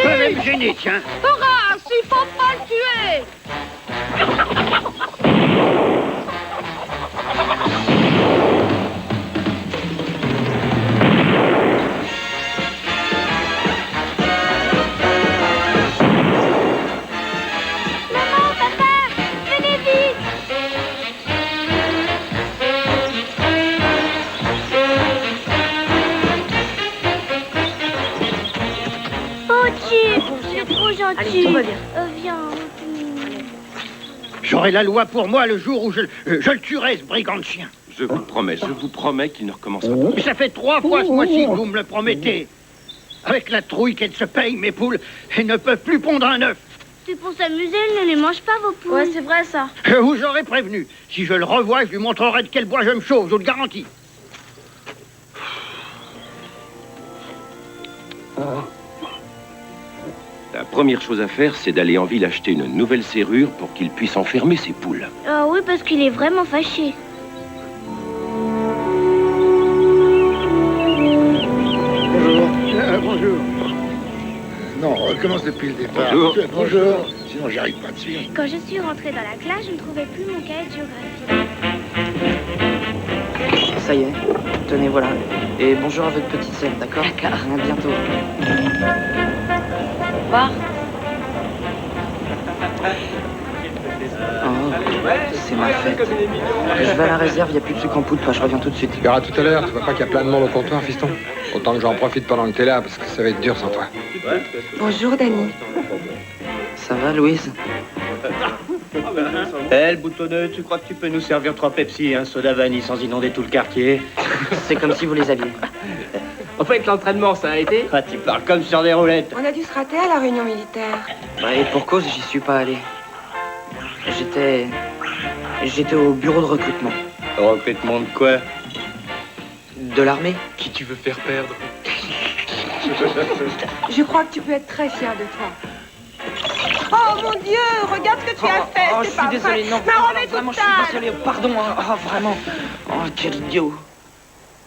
Ça va me gêner, tiens. Horace, il faut pas le tuer. Maman, papa, venez vite. Oh, Chip, c'est trop gentil. Allez, tout va bien. Viens. J'aurai la loi pour moi le jour où je le tuerai, ce brigand de chien. Je vous promets qu'il ne recommencera pas. Mais ça fait 3 fois ce mois-ci que vous me le promettez. Avec la trouille qu'elles se payent, mes poules, elles ne peuvent plus pondre un œuf. C'est pour s'amuser, elle ne les mange pas, vos poules. Ouais, c'est vrai, ça. Je vous aurais prévenu. Si je le revois, je lui montrerai de quel bois je me chauffe, je vous le garantis. La première chose à faire, c'est d'aller en ville acheter une nouvelle serrure pour qu'il puisse enfermer ses poules. Ah oui, parce qu'il est vraiment fâché. Bonjour. Bonjour. Non, on recommence depuis le départ. Bonjour. Bonjour. Sinon, j'y arrive pas de suite. Quand je suis rentrée dans la classe, je ne trouvais plus mon cahier de géographie. Ça y est, tenez, voilà. Et bonjour à votre petite sœur, d'accord? D'accord. À bientôt. Au revoir. Oh, c'est ma fête. Je vais à la réserve, il n'y a plus de sucre en poudre, je reviens tout de suite. Tu verras tout à l'heure, tu vois pas qu'il y a plein de monde au comptoir, fiston? Autant que j'en profite pendant que t'es là, parce que ça va être dur sans toi. Bonjour, Dany. Ça va, Louise? Le boutonneux, tu crois que tu peux nous servir 3 Pepsi et un soda vanille sans inonder tout le quartier? C'est comme si vous les aviez. En fait, l'entraînement, ça a été? Ah, tu parles comme sur des roulettes. On a dû se rater à la réunion militaire. Bah, et pour cause, j'y suis pas allé. J'étais au bureau de recrutement. Recrutement de quoi? De l'armée. Qui tu veux faire perdre? Je crois que tu peux être très fier de toi. Oh mon Dieu, regarde ce que tu as fait. Oh, c'est je pas suis désolé, vrai. non. Ma robe est Vraiment, toute je suis sale. désolé. Pardon, hein. Oh, vraiment. Oh, quel idiot.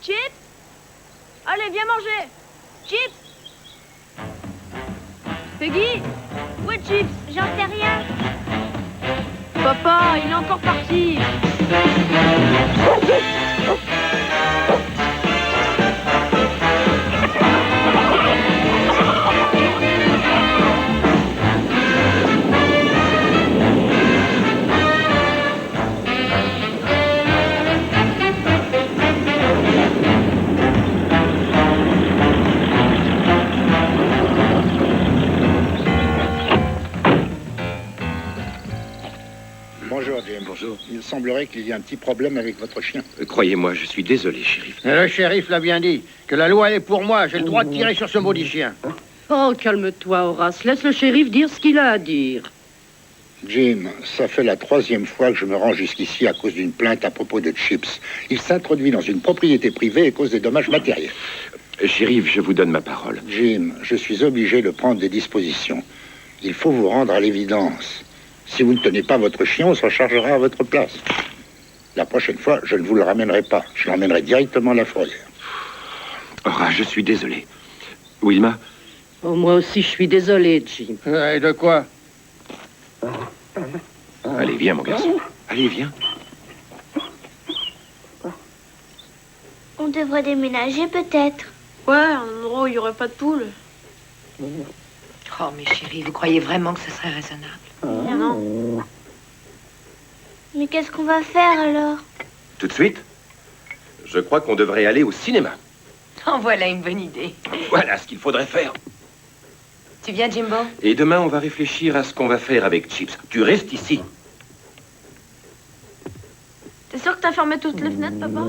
Chips. Allez, viens manger. Chips. Peggy. Où est Chips? J'en sais rien. Papa, il est encore parti. Bonjour, James. Bonjour. Il semblerait qu'il y ait un petit problème avec votre chien. Croyez-moi, je suis désolé, shérif. Le shérif l'a bien dit, que la loi est pour moi, j'ai le droit de tirer sur ce maudit chien. Oh, calme-toi, Horace. Laisse le shérif dire ce qu'il a à dire. Jim, ça fait la 3e fois que je me rends jusqu'ici à cause d'une plainte à propos de Chips. Il s'introduit dans une propriété privée et cause des dommages matériels. Shérif, je vous donne ma parole. Jim, je suis obligé de prendre des dispositions. Il faut vous rendre à l'évidence. Si vous ne tenez pas votre chien, on s'en chargera à votre place. La prochaine fois, je ne vous le ramènerai pas. Je l'emmènerai directement à la fourrière. Ora, je suis désolé. Wilma? Oh, moi aussi, je suis désolé, Jim. Et de quoi? Allez, viens, mon garçon. Allez, viens. On devrait déménager, peut-être. Ouais, un endroit où il n'y aurait pas de poules. Oh, mais chérie, vous croyez vraiment que ce serait raisonnable? Non. Mais qu'est-ce qu'on va faire, alors? Tout de suite? Je crois qu'on devrait aller au cinéma. En voilà une bonne idée. Voilà ce qu'il faudrait faire. Tu viens, Jimbo? Et demain, on va réfléchir à ce qu'on va faire avec Chips. Tu restes ici. T'es sûr que t'as fermé toutes les fenêtres, papa?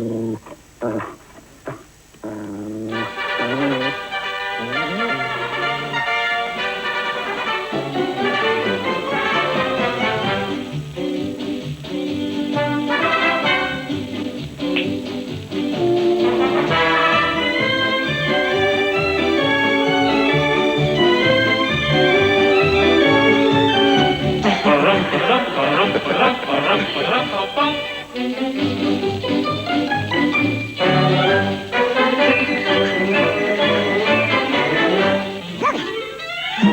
Bon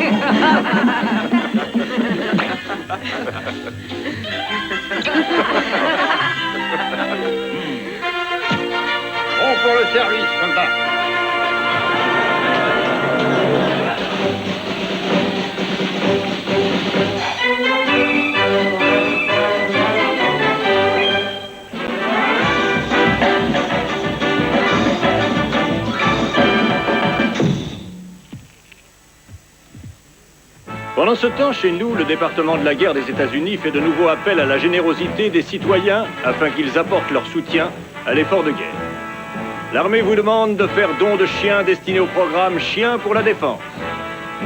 pour le service, soldat. Pendant ce temps, chez nous, le département de la guerre des États-Unis fait de nouveau appel à la générosité des citoyens afin qu'ils apportent leur soutien à l'effort de guerre. L'armée vous demande de faire don de chiens destinés au programme Chiens pour la défense.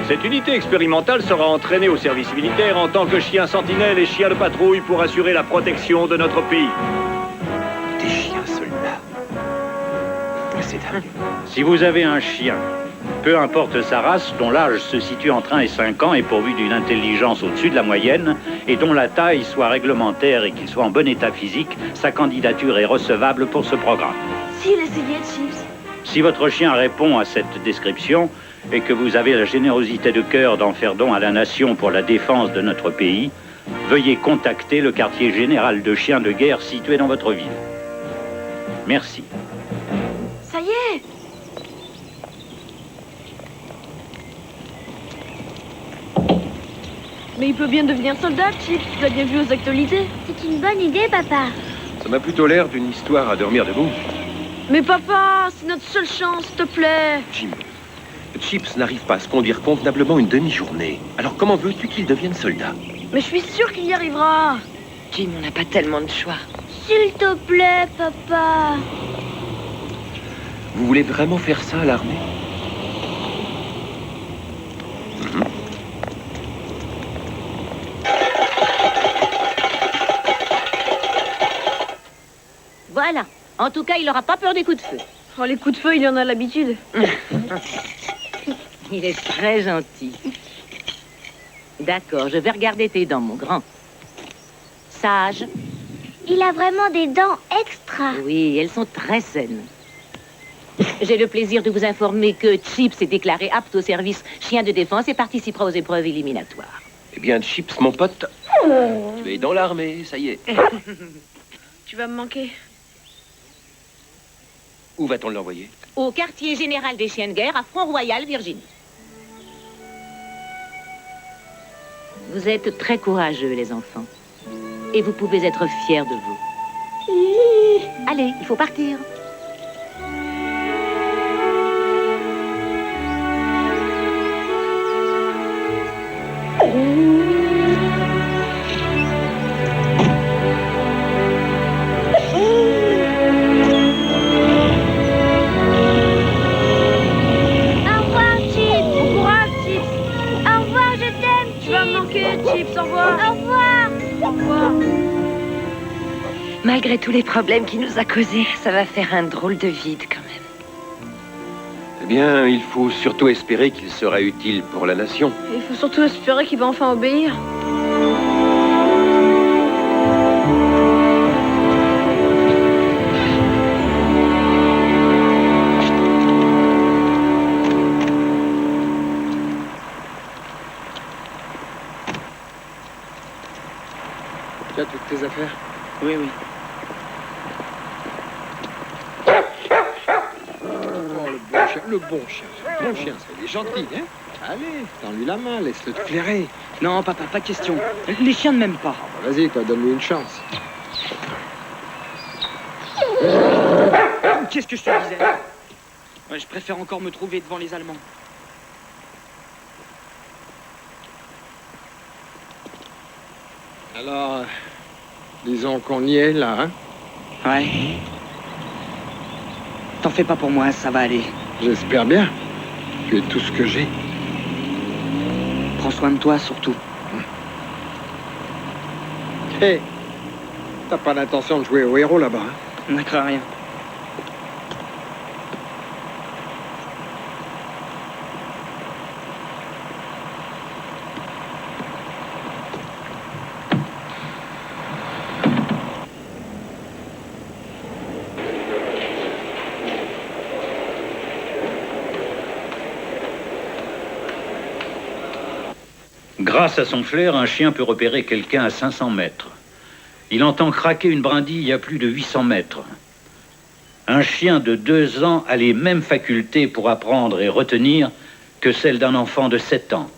Cette unité expérimentale sera entraînée au service militaire en tant que chien sentinelle et chien de patrouille pour assurer la protection de notre pays. Des chiens soldats. C'est dingue. Si vous avez un chien, peu importe sa race, dont l'âge se situe entre 1 et 5 ans et pourvu d'une intelligence au-dessus de la moyenne, et dont la taille soit réglementaire et qu'il soit en bon état physique, sa candidature est recevable pour ce programme. S'il essayait, Chips. Si votre chien répond à cette description et que vous avez la générosité de cœur d'en faire don à la nation pour la défense de notre pays, veuillez contacter le quartier général de chiens de guerre situé dans votre ville. Merci. Ça y est. Mais il peut bien devenir soldat, Chips. Tu l'as bien vu aux actualités. C'est une bonne idée, papa. Ça m'a plutôt l'air d'une histoire à dormir debout. Mais papa, c'est notre seule chance, s'il te plaît. Jim, Chips n'arrive pas à se conduire convenablement une demi-journée. Alors comment veux-tu qu'il devienne soldat? Mais je suis sûre qu'il y arrivera. Jim, on n'a pas tellement de choix. S'il te plaît, papa. Vous voulez vraiment faire ça à l'armée? Voilà. En tout cas, il n'aura pas peur des coups de feu. Oh, les coups de feu, il y en a l'habitude. Il est très gentil. D'accord, je vais regarder tes dents, mon grand. Sage. Il a vraiment des dents extra. Oui, elles sont très saines. J'ai le plaisir de vous informer que Chips est déclaré apte au service chien de défense et participera aux épreuves éliminatoires. Eh bien, Chips, mon pote, tu es dans l'armée, ça y est. Tu vas me manquer. Où va-t-on l'envoyer? Au quartier général des chiens de guerre à Front-Royal, Virginie. Vous êtes très courageux, les enfants. Et vous pouvez être fiers de vous. Allez, il faut partir. Chips, au revoir. Au revoir. Au revoir. Malgré tous les problèmes qu'il nous a causés, ça va faire un drôle de vide quand même. Eh bien, il faut surtout espérer qu'il sera utile pour la nation. Il faut surtout espérer qu'il va enfin obéir. Tu as toutes tes affaires? Oui, oui. Oh, le bon chien, il est gentil, hein? Allez, tends-lui la main, laisse-le te flairer. Non, papa, pas de question. Les chiens ne m'aiment pas. Vas-y, toi, donne-lui une chance. Qu'est-ce que je te disais? Ouais, je préfère encore me trouver devant les Allemands. Alors, disons qu'on y est, là, hein? Ouais. T'en fais pas pour moi, ça va aller. J'espère bien. Tu es tout ce que j'ai. Prends soin de toi, surtout. Hé, t'as pas l'intention de jouer au héros, là-bas, hein? On n'a craint rien. Grâce à son flair, un chien peut repérer quelqu'un à 500 mètres. Il entend craquer une brindille à plus de 800 mètres. Un chien de 2 ans a les mêmes facultés pour apprendre et retenir que celles d'un enfant de 7 ans.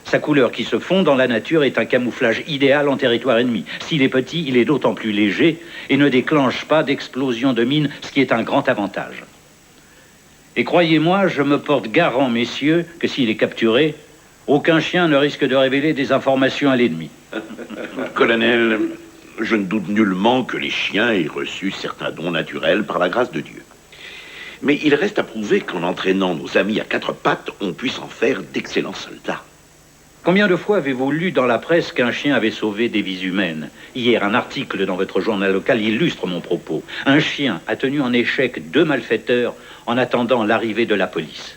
Sa couleur qui se fond dans la nature est un camouflage idéal en territoire ennemi. S'il est petit, il est d'autant plus léger et ne déclenche pas d'explosion de mine, ce qui est un grand avantage. Et croyez-moi, je me porte garant, messieurs, que s'il est capturé, aucun chien ne risque de révéler des informations à l'ennemi. Colonel, je ne doute nullement que les chiens aient reçu certains dons naturels par la grâce de Dieu. Mais il reste à prouver qu'en entraînant nos amis à 4 pattes, on puisse en faire d'excellents soldats. Combien de fois avez-vous lu dans la presse qu'un chien avait sauvé des vies humaines? Hier, un article dans votre journal local illustre mon propos. Un chien a tenu en échec 2 malfaiteurs en attendant l'arrivée de la police.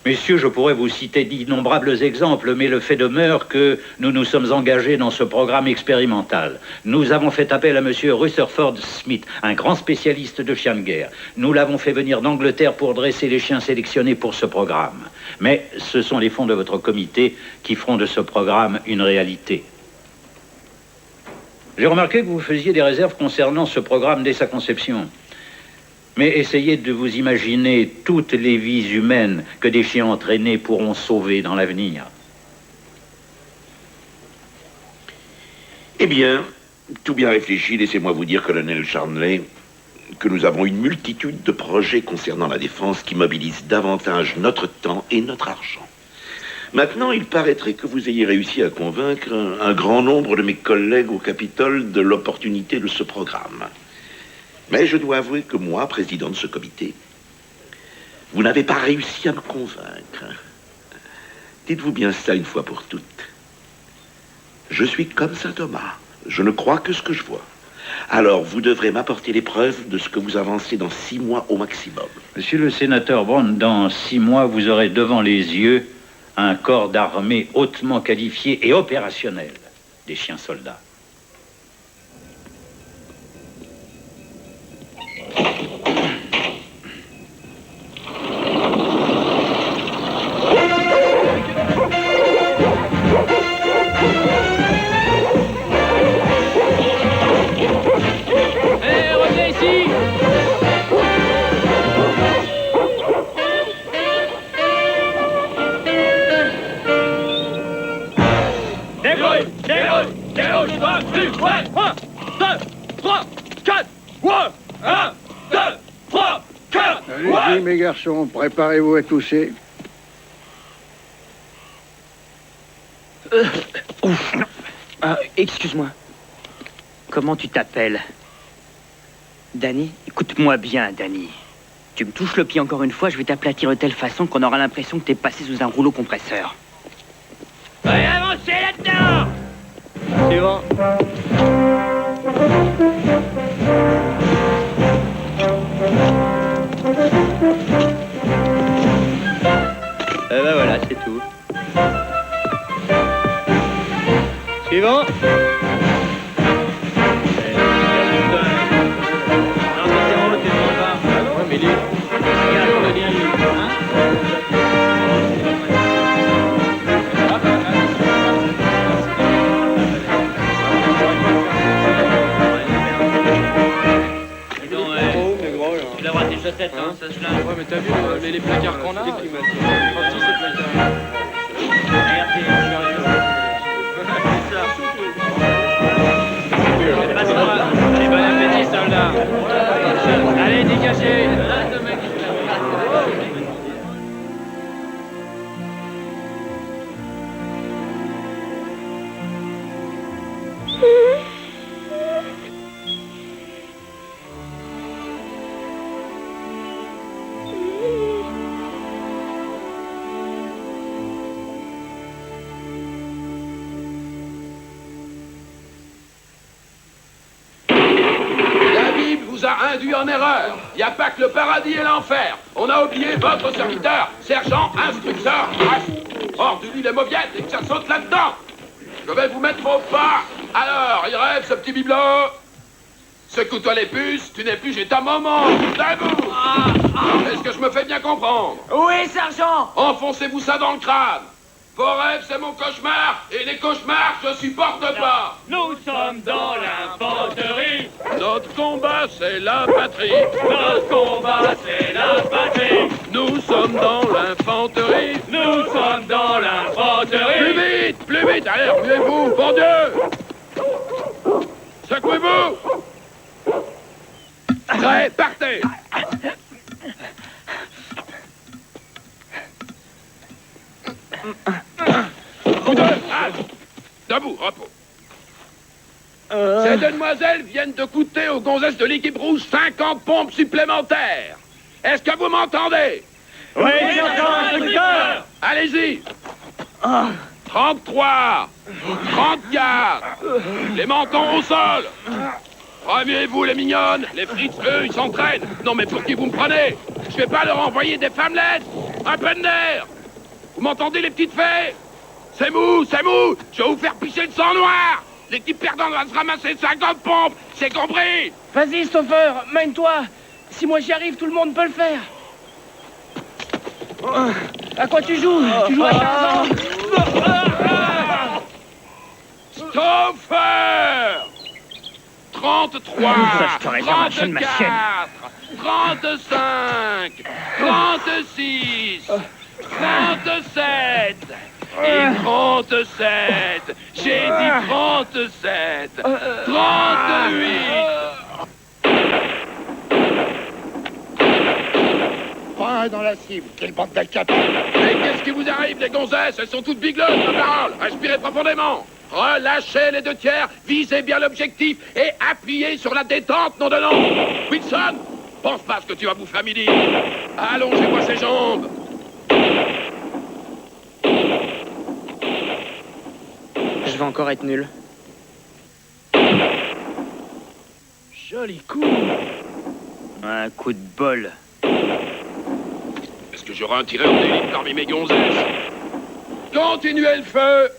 Messieurs, je pourrais vous citer d'innombrables exemples, mais le fait demeure que nous nous sommes engagés dans ce programme expérimental. Nous avons fait appel à monsieur Rutherford Smith, un grand spécialiste de chiens de guerre. Nous l'avons fait venir d'Angleterre pour dresser les chiens sélectionnés pour ce programme. Mais ce sont les fonds de votre comité qui feront de ce programme une réalité. J'ai remarqué que vous faisiez des réserves concernant ce programme dès sa conception. Mais essayez de vous imaginer toutes les vies humaines que des chiens entraînés pourront sauver dans l'avenir. Eh bien, tout bien réfléchi, laissez-moi vous dire, colonel Charnley, que nous avons une multitude de projets concernant la défense qui mobilisent davantage notre temps et notre argent. Maintenant, il paraîtrait que vous ayez réussi à convaincre un grand nombre de mes collègues au Capitole de l'opportunité de ce programme. Mais je dois avouer que moi, président de ce comité, vous n'avez pas réussi à me convaincre. Dites-vous bien cela une fois pour toutes. Je suis comme saint Thomas. Je ne crois que ce que je vois. Alors, vous devrez m'apporter les preuves de ce que vous avancez dans 6 mois au maximum. Monsieur le sénateur Brown, dans 6 mois, vous aurez devant les yeux un corps d'armée hautement qualifié et opérationnel des chiens soldats. Allez-y, mes garçons, préparez-vous à tousser. Excuse-moi. Comment tu t'appelles? Danny? Écoute-moi bien, Danny. Tu me touches le pied encore une fois, je vais t'aplatir de telle façon qu'on aura l'impression que t'es passé sous un rouleau compresseur. Allez, avancez là-dedans! Suivant. Et ben voilà, c'est tout. Suivant. Tête, hein, ça se lave. Ouais, mais t'as vu les placards qu'on a? C'est climatisé. Ces placards. Regardez, c'est ça. Allez, bon appétit, soldats. Allez, dégagez. A induit en erreur. Il n'y a pas que le paradis et l'enfer. On a oublié votre serviteur, sergent, instructeur, bref. Hors du lit les mauviettes et que ça saute là-dedans. Je vais vous mettre au pas. Alors, il rêve ce petit bibelot. Secoue-toi les puces, tu n'es plus chez ta maman. Debout. Est-ce que je me fais bien comprendre? Oui, sergent. Enfoncez-vous ça dans le crâne. Vos rêves, c'est mon cauchemar, et les cauchemars, je supporte pas. Nous sommes dans l'infanterie. Notre combat, c'est la patrie. Notre combat, c'est la patrie. Nous sommes dans l'infanterie. Nous sommes dans l'infanterie. Plus vite, allez, remuez-vous, bon Dieu. Secouez-vous. Prêt, partez. Coup de halte. Debout, repos. Ces demoiselles viennent de coûter aux gonzesses de l'équipe rouge 50 pompes supplémentaires. Est-ce que vous m'entendez? Oui, j'entends, instructeur. Allez-y. 33, 34, les mentons au sol. Remuez-vous, les mignonnes. Les frites, eux, ils s'entraînent. Non, mais pour qui vous me prenez? Je vais pas leur envoyer des femmelettes. Un peu de nerf. Vous m'entendez, les petites fées? C'est mou, c'est mou. Je vais vous faire pisser le sang noir. L'équipe perdante va se ramasser 50 pompes. C'est compris? Vas-y, Stoffer, mène-toi. Si moi j'y arrive, tout le monde peut le faire. À quoi tu joues? Tu joues à Tarzan? Stoffer! 33, Je te réserve un chaîne, ma chienne. 35, 36, 37 et 37. J'ai dit 37, 38. Pas dans la cible. Quelle bande d'incapables. Mais qu'est-ce qui vous arrive, les gonzesses? Elles sont toutes bigleuses, ma parole. Respirez profondément. Relâchez les 2 tiers, visez bien l'objectif et appuyez sur la détente, nom de nom. Wilson, pense pas à ce que tu vas bouffer à midi. Allongez-moi ses jambes. Je vais encore être nul. Joli coup. Un coup de bol. Est-ce que j'aurai un tireur d'élite parmi mes gonzesses? Continuez le feu.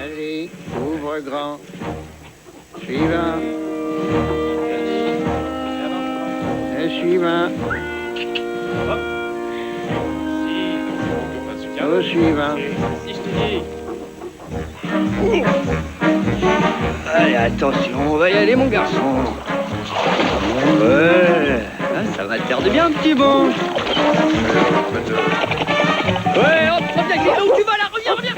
Allez, ouvre grand. Suivant. Et suivant. Au suivant. Allez, attention, on va y aller, mon garçon. Ouais, ça va te faire du bien, petit bon. Ouais, hop, reviens, où tu vas là? Reviens, reviens.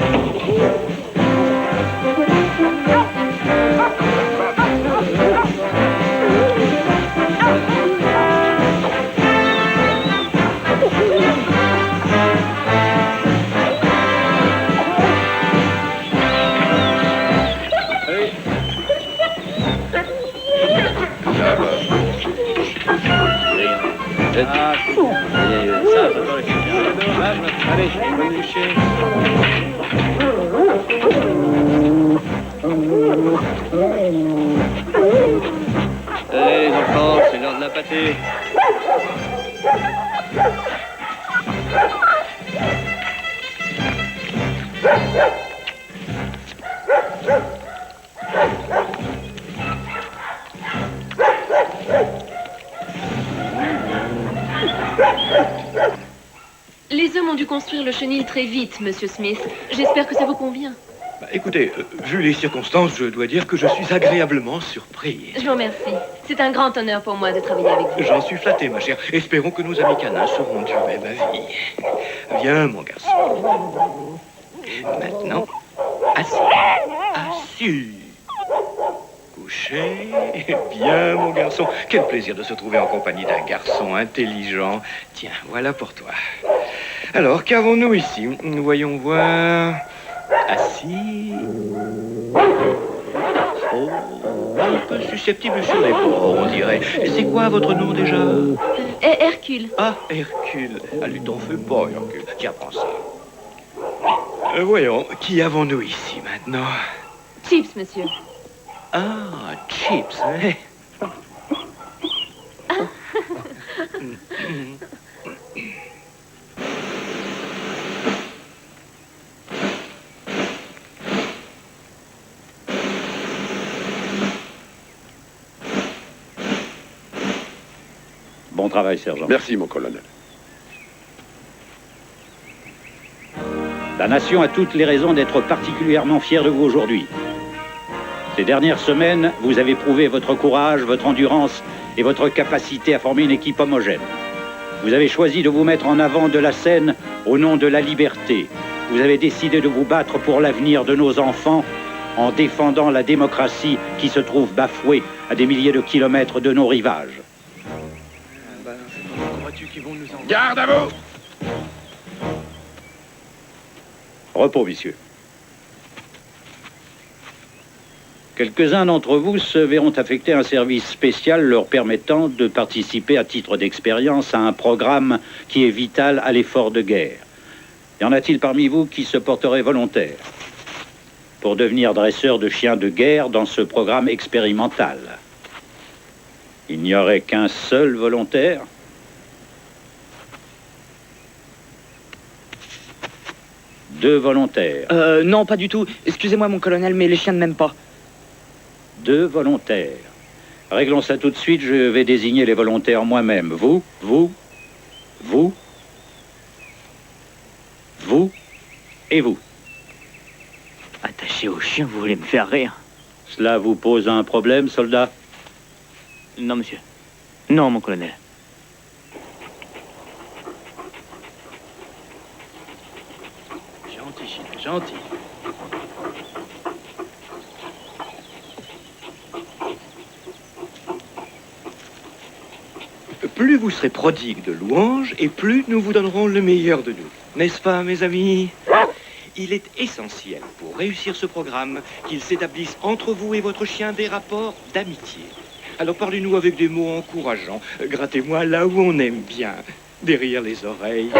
Allez, va me coucher. Allez, les enfants, c'est l'heure de la pâtée. Les hommes ont dû construire le chenil très vite, Monsieur Smith. J'espère que ça vous convient. Bah, écoutez, vu les circonstances, je dois dire que je suis agréablement surpris. Je vous remercie. C'est un grand honneur pour moi de travailler avec vous. J'en suis flatté, ma chère. Espérons que nos amis canins seront du même avis. Viens, mon garçon. Maintenant, assis. Assis. Couché. Bien, mon garçon. Quel plaisir de se trouver en compagnie d'un garçon intelligent. Tiens, voilà pour toi. Alors, qu'avons-nous ici? Voyons voir. Assis. Oh, un peu susceptible sur les bords, on dirait. C'est quoi votre nom déjà? Hercule. Ah, Hercule. Ah, lui t'en fais pas, Hercule. Tiens, prends ça. Voyons, qui avons-nous ici maintenant? Chips, monsieur. Ah, Chips, hein? Bon travail, sergent. Merci, mon colonel. La nation a toutes les raisons d'être particulièrement fière de vous aujourd'hui. Ces dernières semaines, vous avez prouvé votre courage, votre endurance et votre capacité à former une équipe homogène. Vous avez choisi de vous mettre en avant de la scène au nom de la liberté. Vous avez décidé de vous battre pour l'avenir de nos enfants en défendant la démocratie qui se trouve bafouée à des milliers de kilomètres de nos rivages. Garde à vous! Repos, messieurs. Quelques-uns d'entre vous se verront affecter un service spécial leur permettant de participer à titre d'expérience à un programme qui est vital à l'effort de guerre. Y en a-t-il parmi vous qui se porteraient volontaires pour devenir dresseur de chiens de guerre dans ce programme expérimental? Il n'y aurait qu'un seul volontaire? Deux volontaires. Non, pas du tout. Excusez-moi, mon colonel, mais les chiens ne m'aiment pas. Deux volontaires. Réglons ça tout de suite, je vais désigner les volontaires moi-même. Vous et vous. Attaché aux chiens, vous voulez me faire rire? Cela vous pose un problème, soldat? Non, monsieur. Non, mon colonel. Gentil, chien, gentil. Plus vous serez prodigue de louanges, et plus nous vous donnerons le meilleur de nous. N'est-ce pas, mes amis? Il est essentiel pour réussir ce programme qu'il s'établisse entre vous et votre chien des rapports d'amitié. Alors parlez-nous avec des mots encourageants. Grattez-moi là où on aime bien, derrière les oreilles.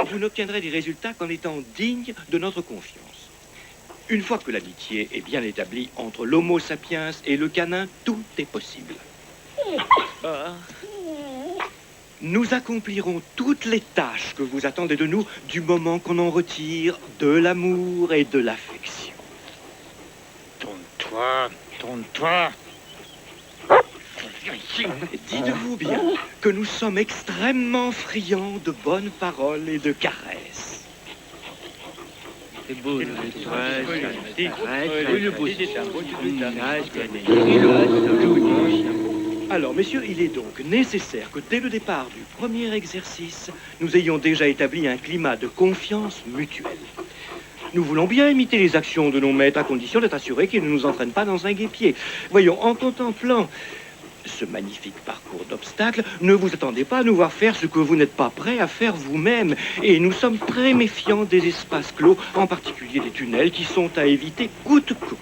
Vous n'obtiendrez des résultats qu'en étant digne de notre confiance. Une fois que l'amitié est bien établie entre l'homo sapiens et le canin, tout est possible. Nous accomplirons toutes les tâches que vous attendez de nous du moment qu'on en retire de l'amour et de l'affection. Tourne-toi, tourne-toi. Dites-vous bien que nous sommes extrêmement friands de bonnes paroles et de caresses. C'est beau, Alors, messieurs, il est donc nécessaire que dès le départ du premier exercice, nous ayons déjà établi un climat de confiance mutuelle. Nous voulons bien imiter les actions de nos maîtres à condition d'être assurés qu'ils ne nous entraînent pas dans un guêpier. Voyons, en contemplant ce magnifique parcours d'obstacles, ne vous attendez pas à nous voir faire ce que vous n'êtes pas prêt à faire vous-même. Et nous sommes très méfiants des espaces clos, en particulier des tunnels qui sont à éviter coûte que coûte.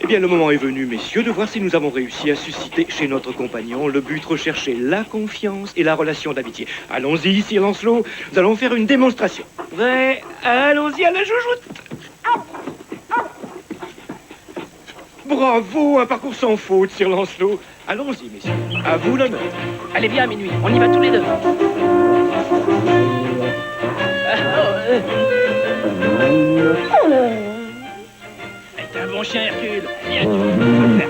Eh bien, le moment est venu, messieurs, de voir si nous avons réussi à susciter chez notre compagnon le but recherché, la confiance et la relation d'amitié. Allons-y, Sir Lancelot, nous allons faire une démonstration. Ouais, allons-y à la joujoute. Bravo, un parcours sans faute, Sir Lancelot. Allons-y, messieurs. À vous l'honneur. Allez, viens à minuit. On y va tous les deux. T'es un bon chien, Hercule. Viens, tu peux le faire.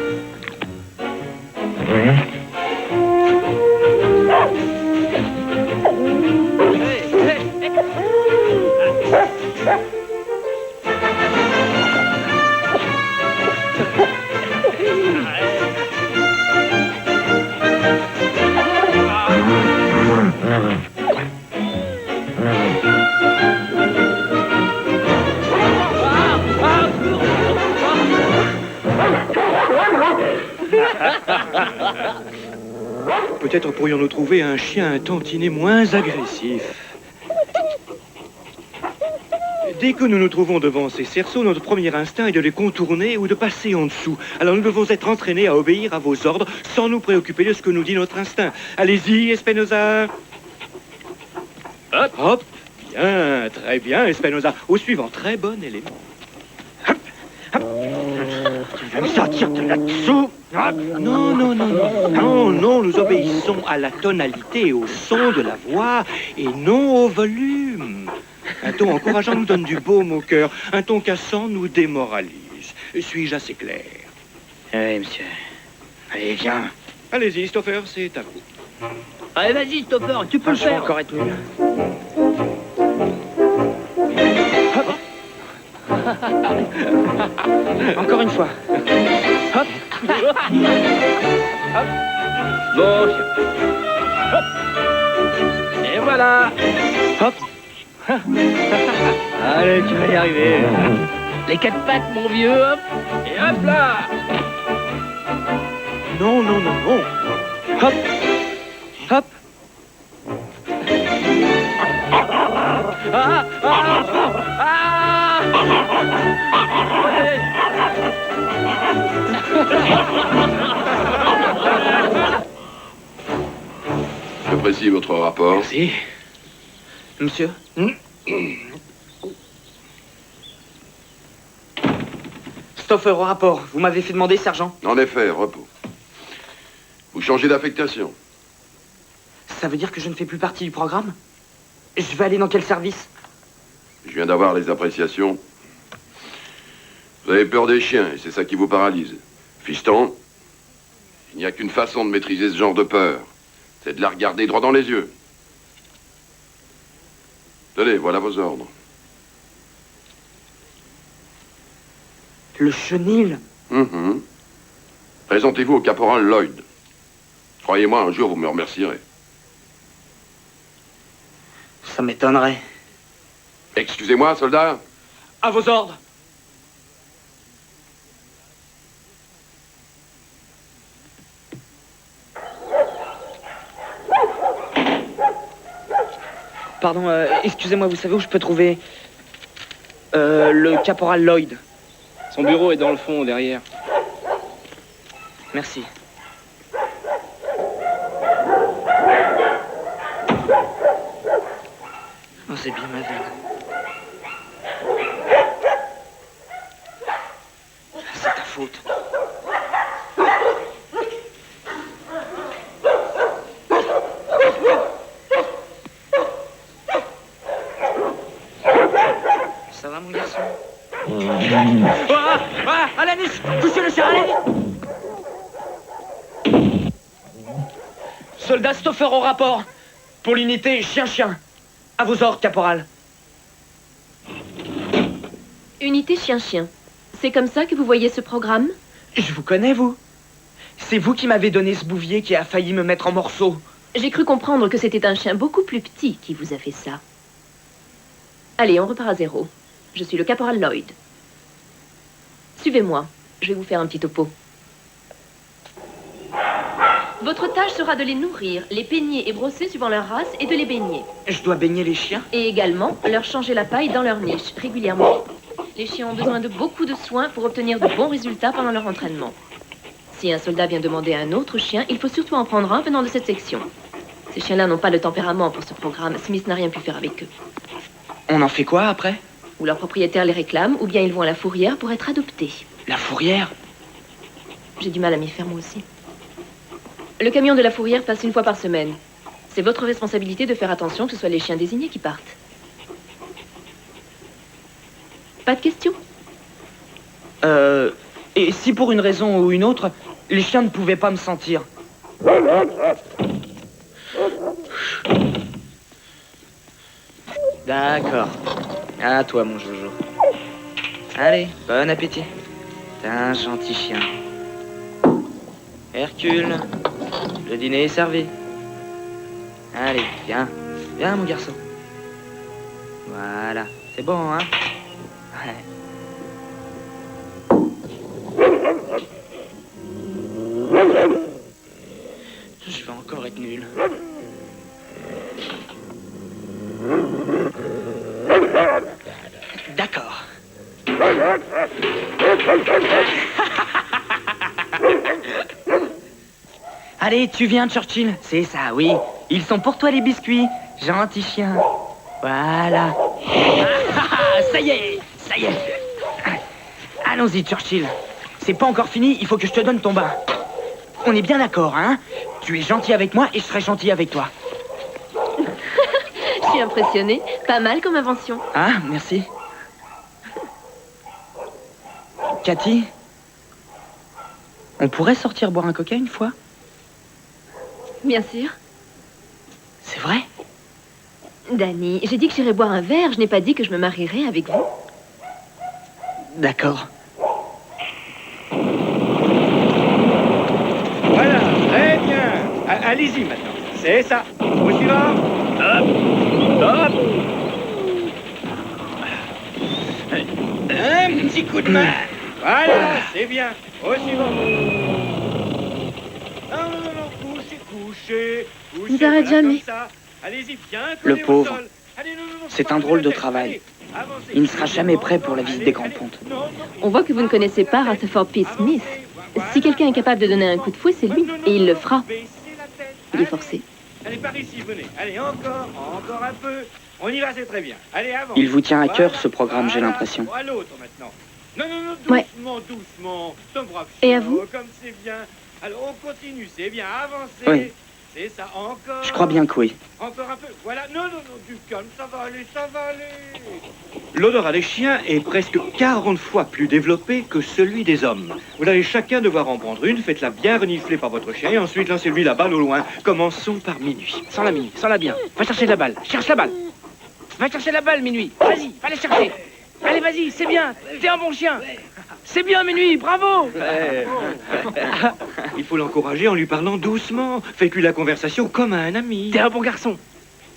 Peut-être pourrions-nous trouver un chien un tantinet moins agressif. Dès que nous nous trouvons devant ces cerceaux, notre premier instinct est de les contourner ou de passer en dessous. Alors nous devons être entraînés à obéir à vos ordres sans nous préoccuper de ce que nous dit notre instinct. Allez-y, Espinosa. Hop, hop. Bien, très bien, Espinosa. Au suivant, très bon élément. Hop, hop. Tu vas me sortir de là-dessous. Non, non, non, non, non, non, nous obéissons à la tonalité et au son de la voix et non au volume. Un ton encourageant nous donne du baume au cœur, un ton cassant nous démoralise. Suis-je assez clair? Oui, monsieur. Allez, viens. Allez-y, Stoffer, c'est à vous. Allez, vas-y, Stoffer, tu peux le faire. Encore être nul. Encore une fois. Hop. Hop. Bon. Hop. Et voilà. Hop. Allez, tu vas y arriver. Les 4 pattes, mon vieux, hop. Et hop là. Non, non, non, non. Hop. Hop. Ah, ah, ah. J'apprécie votre rapport. Merci. Monsieur? Stoffer, au rapport. Vous m'avez fait demander, sergent. En effet, repos. Vous changez d'affectation. Ça veut dire que je ne fais plus partie du programme? Je vais aller dans quel service? Je viens d'avoir les appréciations. Vous avez peur des chiens et c'est ça qui vous paralyse. Fiston, il n'y a qu'une façon de maîtriser ce genre de peur. C'est de la regarder droit dans les yeux. Tenez, voilà vos ordres. Le chenil? Présentez-vous au caporal Lloyd. Croyez-moi, un jour, vous me remercierez. Ça m'étonnerait. Excusez-moi, soldat. À vos ordres. Pardon, excusez-moi, vous savez où je peux trouver le caporal Lloyd? Son bureau est dans le fond, derrière. Merci. Oh, c'est bien ma vie. C'est ta faute. Ça va, mon garçon? Ah, Alanis, poussez le chien, allez! Soldat Stoffer au rapport. Pour l'unité chien-chien. À vos ordres, caporal. Unité chien-chien. C'est comme ça que vous voyez ce programme? Je vous connais, vous. C'est vous qui m'avez donné ce bouvier qui a failli me mettre en morceaux. J'ai cru comprendre que c'était un chien beaucoup plus petit qui vous a fait ça. Allez, on repart à zéro. Je suis le caporal Lloyd. Suivez-moi. Je vais vous faire un petit topo. Votre tâche sera de les nourrir, les peigner et brosser suivant leur race et de les baigner. Je dois baigner les chiens? Et également leur changer la paille dans leur niche régulièrement. Les chiens ont besoin de beaucoup de soins pour obtenir de bons résultats pendant leur entraînement. Si un soldat vient demander à un autre chien, il faut surtout en prendre un venant de cette section. Ces chiens-là n'ont pas le tempérament pour ce programme. Smith n'a rien pu faire avec eux. On en fait quoi après? Ou leur propriétaire les réclame, ou bien ils vont à la fourrière pour être adoptés. La fourrière? J'ai du mal à m'y faire moi aussi. Le camion de la fourrière passe une fois par semaine. C'est votre responsabilité de faire attention que ce soit les chiens désignés qui partent. Pas de questions? Et si pour une raison ou une autre, les chiens ne pouvaient pas me sentir? D'accord. À toi, mon Jojo. Allez, bon appétit. T'es un gentil chien. Hercule, le dîner est servi. Allez, viens. Viens, mon garçon. Voilà. C'est bon, hein? Ouais. Je vais encore être nul. Allez, tu viens, Churchill. C'est ça, oui. Ils sont pour toi, les biscuits. Gentil chien. Voilà. Ça y est, ça y est. Allons-y, Churchill. C'est pas encore fini, il faut que je te donne ton bain. On est bien d'accord, hein? Tu es gentil avec moi et je serai gentil avec toi. Je suis impressionnée. Pas mal comme invention. Ah, merci. Cathy, on pourrait sortir boire un coca une fois? Bien sûr. C'est vrai? Danny, j'ai dit que j'irais boire un verre. Je n'ai pas dit que je me marierais avec vous. D'accord. Voilà, très bien. Allez-y maintenant. C'est ça. Au suivant. Hop, hop. Un petit coup de main. Voilà, c'est bien. Au suivant. Non, couchez. Vous n'arrêtez jamais. Allez-y, bien. Le pauvre. C'est un drôle de travail. Il ne sera jamais prêt pour la visite des grands pontes. On voit que vous ne connaissez pas Rutherford P. Smith. Si quelqu'un est capable de donner un coup de fouet, c'est lui. Et il le fera. Il est forcé. Allez, par ici, venez. Allez, encore un peu. On y va, c'est très bien. Allez, avant. Il vous tient à cœur, ce programme, j'ai l'impression. À l'autre, maintenant. Non, Ouais. doucement. C'est un brave Et chien, à vous? Comme c'est bien. Alors, on continue, c'est bien. Avancez. Oui. C'est ça, encore. Je crois bien que oui. Encore un peu. Voilà. Non, du calme. Ça va aller. L'odorat des chiens est presque 40 fois plus développé que celui des hommes. Vous allez chacun devoir en prendre une. Faites-la bien renifler par votre chien et ensuite lancez-lui la balle au loin. Commençons par Minuit. Sens-la, Minuit, sens-la bien. Va chercher la balle. Cherche la balle. Va chercher la balle, Minuit. Vas-y, va la chercher. Allez, vas-y, c'est bien. T'es un bon chien. C'est bien, Minuit, bravo. Il faut l'encourager en lui parlant doucement. Faites-lui la conversation comme à un ami. T'es un bon garçon.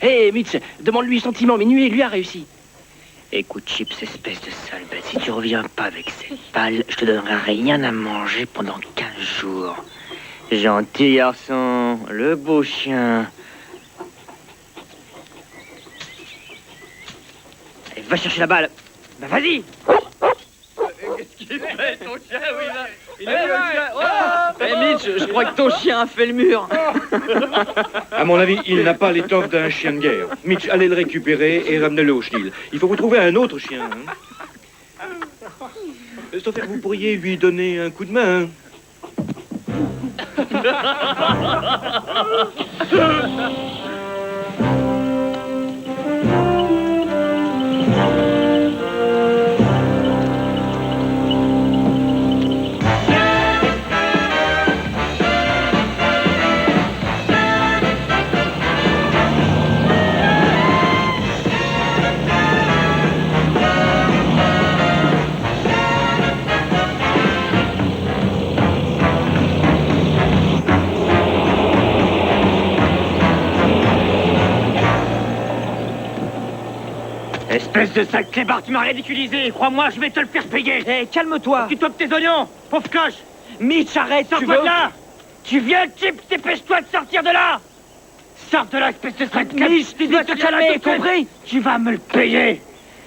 Hé, Mitch, demande-lui gentiment, Minuit, lui a réussi. Écoute, Chips, espèce de sale bête, si tu reviens pas avec cette balle, je te donnerai rien à manger pendant 15 jours. Gentil garçon, le beau chien. Allez, va chercher la balle. Bah, vas-y. Qu'est-ce qu'il fait, ton chien? Oui, là. Il est là. Eh, Mitch, je crois que ton chien a fait le mur. À mon avis, il n'a pas l'étoffe d'un chien de guerre. Mitch, allez le récupérer et ramenez-le au chenil. Il faut vous trouver un autre chien. Stouffer, vous pourriez lui donner un coup de main. Espèce de sale clébard, tu m'as ridiculisé. Crois-moi, je vais te le faire payer. Hé, calme-toi. Occupe-toi de tes oignons, pauvre cloche. Mitch, arrête, sors-toi de là. Tu viens, Chip, dépêche-toi de sortir de là. Sors de là, espèce de sale clébard. Mitch, tu dois te calmer, compris? Tu vas me le payer.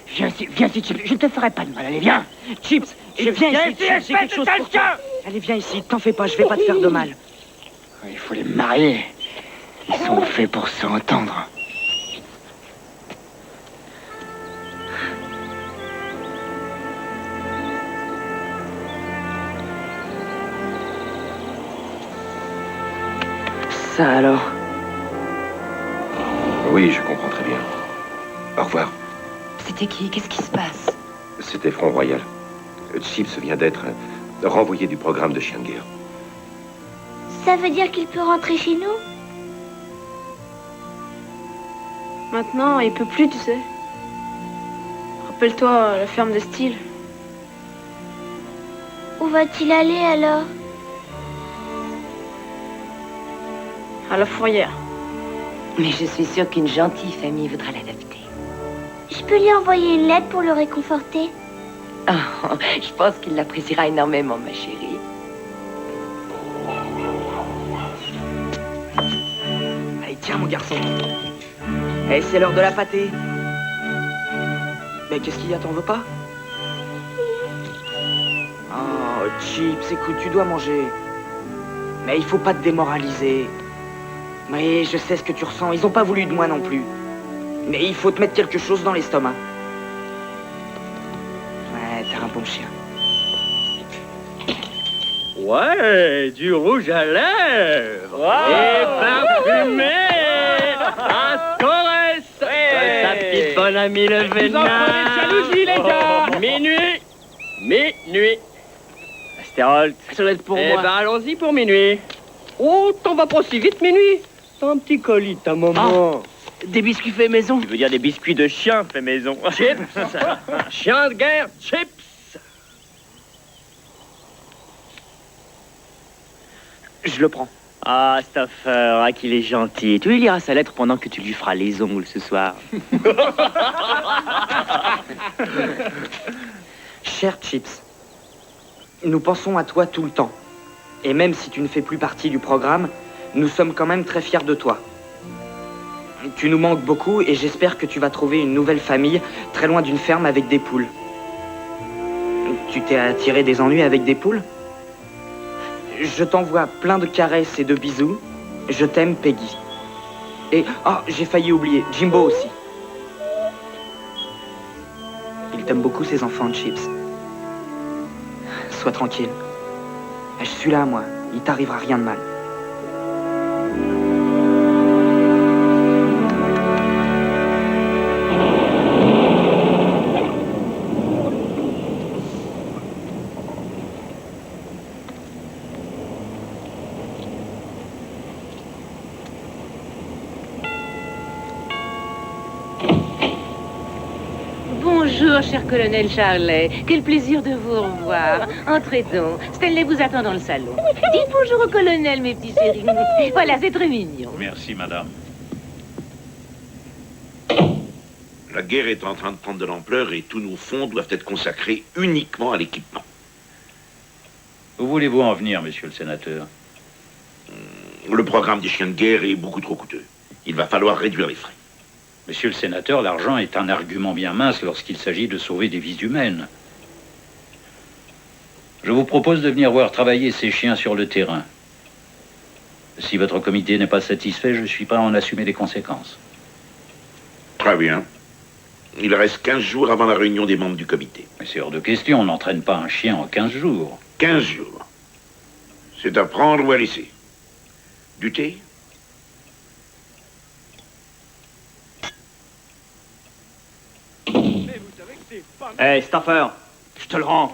Viens ici, Chip, je ne te ferai pas de mal. Allez, viens. Chips, viens ici, j'ai quelque chose pour toi. Allez, viens ici, t'en fais pas, je vais pas te faire de mal. Il faut les marier. Ils sont faits pour s'entendre. Ça alors? Oui, je comprends très bien. Au revoir. C'était qui? Qu'est-ce qui se passe? C'était Front Royal. Chips vient d'être renvoyé du programme de chien de guerre. Ça veut dire qu'il peut rentrer chez nous? Maintenant, il peut plus, tu sais. Rappelle-toi la ferme de Steele. Où va-t-il aller alors? À la fourrière. Mais je suis sûre qu'une gentille famille voudra l'adopter. Je peux lui envoyer une lettre pour le réconforter? Oh, je pense qu'il l'appréciera énormément, ma chérie. Allez, tiens, mon garçon. Eh, c'est l'heure de la pâtée. Mais qu'est-ce qu'il y a, t'en veux pas? Oh, Chips, écoute, tu dois manger. Mais il faut pas te démoraliser. Mais je sais ce que tu ressens. Ils ont pas voulu de moi non plus. Mais il faut te mettre quelque chose dans l'estomac. Ouais, t'es un bon chien. Ouais, du rouge à lèvres. Et parfumé. Un Scores. Ta petite bonne amie le venin. Vous en prenez jalousie, les gars. Minuit. Astérolte. Ça doit être pour moi. Eh ben, allons-y pour minuit. Oh, t'en vas pas si vite, minuit. T'as un petit colis, ta maman. Des biscuits faits maison. Tu veux dire des biscuits de chien faits maison. Chips. Chien de guerre, chips. Je le prends. Ah, Stoffer, ah, qu'il est gentil. Tu lui liras sa lettre pendant que tu lui feras les ongles ce soir. Cher Chips, nous pensons à toi tout le temps. Et même si tu ne fais plus partie du programme, nous sommes quand même très fiers de toi. Tu nous manques beaucoup et j'espère que tu vas trouver une nouvelle famille très loin d'une ferme avec des poules. Tu t'es attiré des ennuis avec des poules ? Je t'envoie plein de caresses et de bisous. Je t'aime, Peggy. Et, j'ai failli oublier, Jimbo aussi. Il t'aime beaucoup, ces enfants, Chips. Sois tranquille. Je suis là, moi. Il t'arrivera rien de mal. Bonjour, cher colonel Charlet. Quel plaisir de vous revoir. Entrez donc. Stanley vous attend dans le salon. Dites bonjour au colonel, mes petits chéris. Voilà, c'est très mignon. Merci, madame. La guerre est en train de prendre de l'ampleur et tous nos fonds doivent être consacrés uniquement à l'équipement. Où voulez-vous en venir, monsieur le sénateur? Le programme des chiens de guerre est beaucoup trop coûteux. Il va falloir réduire les frais. Monsieur le sénateur, l'argent est un argument bien mince lorsqu'il s'agit de sauver des vies humaines. Je vous propose de venir voir travailler ces chiens sur le terrain. Si votre comité n'est pas satisfait, je suis prêt à en assumer les conséquences. Très bien. Il reste 15 jours avant la réunion des membres du comité. Mais c'est hors de question, on n'entraîne pas un chien en 15 jours. 15 jours. C'est à prendre ou à laisser. Du thé? Hé, Stoffer, je te le rends.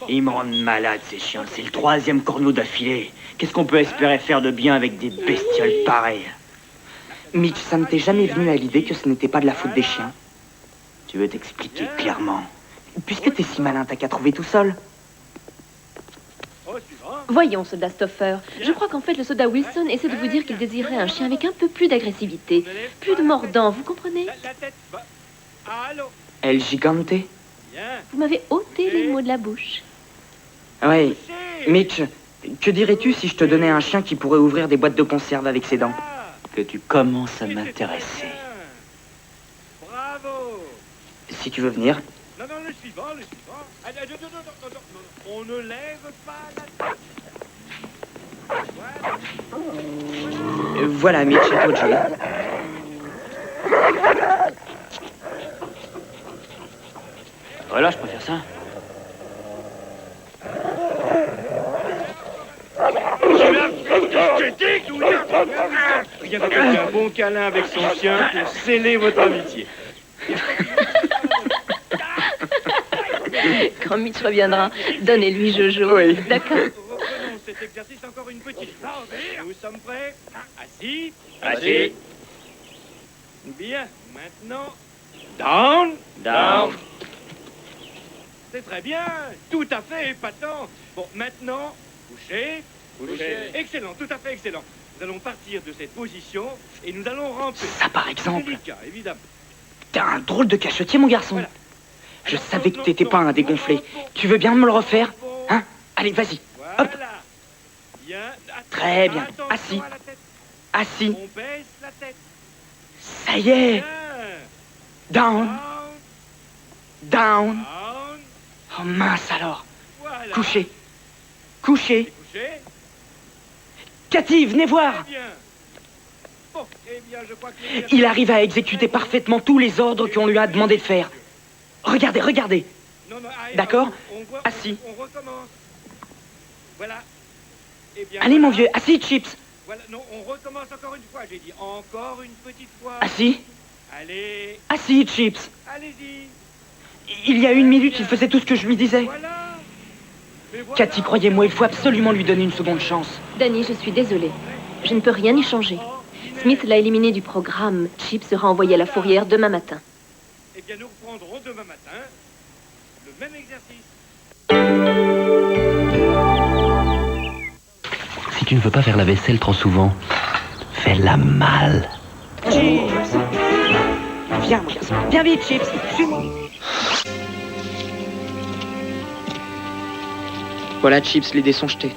Ils me rendent malade, ces chiens. C'est le 3e corneau d'affilée. Qu'est-ce qu'on peut espérer faire de bien avec des bestioles pareilles? Mitch, ça ne t'est jamais venu à l'idée que ce n'était pas de la faute des chiens? Tu veux t'expliquer clairement? Puisque t'es si malin, t'as qu'à trouver tout seul. Voyons, soldat Stoffer. Je crois qu'en fait, le soldat Wilson essaie de vous dire qu'il désirait un chien avec un peu plus d'agressivité. Plus de mordant, vous comprenez? El Gigante? Vous m'avez ôté les mots de la bouche. Ouais. Mitch, que dirais-tu si je te donnais un chien qui pourrait ouvrir des boîtes de conserve avec ses dents? Que tu commences à m'intéresser. Bravo! Si tu veux venir. Non, le suivant. On ne lève pas la tête. Voilà, Mitch, et toi, Joey. Voilà, je préfère ça. Rien qu'un bon câlin avec son chien pour sceller votre amitié. Quand Mitch reviendra, donnez-lui Jojo. Oui. D'accord. Reprenons cet exercice encore une petite fois. Nous sommes prêts? Assis. Assis. Bien. Maintenant, Down. c'est très bien. Tout à fait épatant. Bon, maintenant, couchez. Excellent, tout à fait excellent. Nous allons partir de cette position et nous allons ramper. Ça, par exemple. Délicat, évidemment. T'es un drôle de cachetier, mon garçon. Voilà. Je savais que t'étais pas un dégonflé. Tu veux bien me le refaire? Hein? Allez, vas-y. Hop. Voilà. Bien. Très bien. Attention Assis. à la tête. Assis. On baisse la tête. Ça y est. Bien. Down. Down. Down. Down. Oh mince alors. Voilà. Couché. Couché. Cathy, venez voir. Il arrive à exécuter parfaitement tous les ordres qu'on lui a demandé de faire. Regardez, regardez. D'accord? Assis. Allez, mon vieux, assis, Chips. Voilà, non, on recommence encore une fois, j'ai dit. Encore une petite fois. Assis. Allez. Assis, Chips. Allez-y. Il y a 1 minute, il faisait tout ce que je lui disais. Voilà. Cathy, croyez-moi, il faut absolument lui donner une seconde chance. Danny, je suis désolée. Je ne peux rien y changer. Smith l'a éliminé du programme. Chip sera envoyé à la fourrière demain matin. Eh bien, nous reprendrons demain matin le même exercice. Si tu ne veux pas faire la vaisselle trop souvent, fais-la mal. Chips. Viens, mon garçon. Viens vite, Chips. Suis-moi. Voilà, Chips, les dés sont jetés.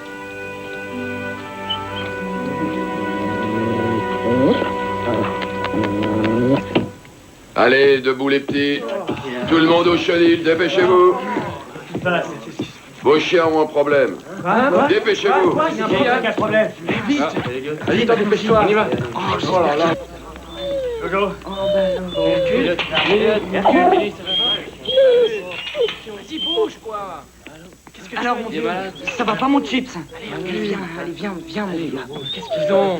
Allez, debout les petits. Tout le monde au chenil, dépêchez-vous. Vos chiens ont un problème. Dépêchez-vous. Aucun problème. Vite. Allez, dépêche-toi. On y va. Oh là là. Jojo. Hercule. Vas-y, bouge, quoi. Qu'est-ce que Alors, mon vieux, ça va pas, mon Chips? Allez, viens, mon vieux. Qu'est-ce qu'ils ont?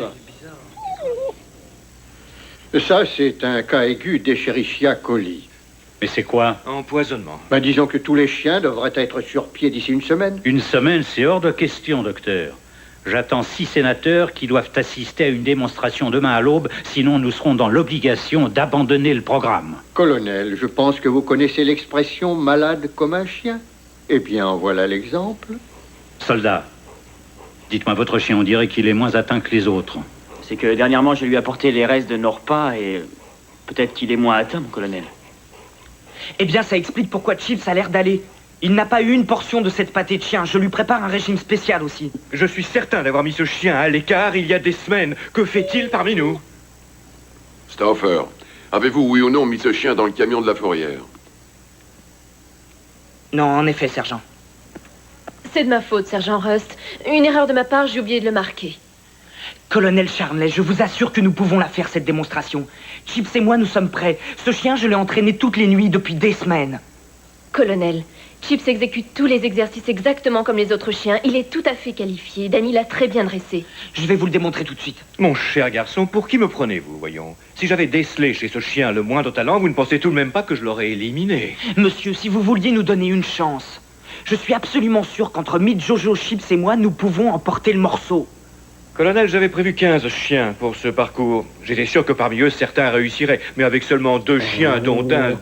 Ça, c'est un cas aigu d'Escherichia coli. Mais c'est quoi? Empoisonnement. Ben, disons que tous les chiens devraient être sur pied d'ici une semaine. Une semaine, c'est hors de question, docteur. J'attends 6 sénateurs qui doivent assister à une démonstration demain à l'aube, sinon nous serons dans l'obligation d'abandonner le programme. Colonel, je pense que vous connaissez l'expression « malade comme un chien ». Eh bien, en voilà l'exemple. Soldat, dites-moi votre chien, on dirait qu'il est moins atteint que les autres. C'est que dernièrement, je lui ai apporté les restes de nos repas et peut-être qu'il est moins atteint, mon colonel. Eh bien, ça explique pourquoi Chips a l'air d'aller. Il n'a pas eu une portion de cette pâtée de chien. Je lui prépare un régime spécial aussi. Je suis certain d'avoir mis ce chien à l'écart il y a des semaines. Que fait-il parmi nous? Stauffer, avez-vous oui ou non mis ce chien dans le camion de la fourrière? Non, en effet, sergent. C'est de ma faute, sergent Rust. Une erreur de ma part, j'ai oublié de le marquer. Colonel Charnley, je vous assure que nous pouvons la faire, cette démonstration. Chips et moi, nous sommes prêts. Ce chien, je l'ai entraîné toutes les nuits depuis des semaines. Colonel, Chips exécute tous les exercices exactement comme les autres chiens. Il est tout à fait qualifié. Danny l'a très bien dressé. Je vais vous le démontrer tout de suite. Mon cher garçon, pour qui me prenez-vous, voyons? Si j'avais décelé chez ce chien le moindre talent, vous ne pensez tout de même pas que je l'aurais éliminé. Monsieur, si vous vouliez nous donner une chance, je suis absolument sûr qu'entre Mitch, Jojo, Chips et moi, nous pouvons emporter le morceau. Colonel, j'avais prévu 15 chiens pour ce parcours. J'étais sûr que parmi eux, certains réussiraient. Mais avec seulement 2 chiens, dont un...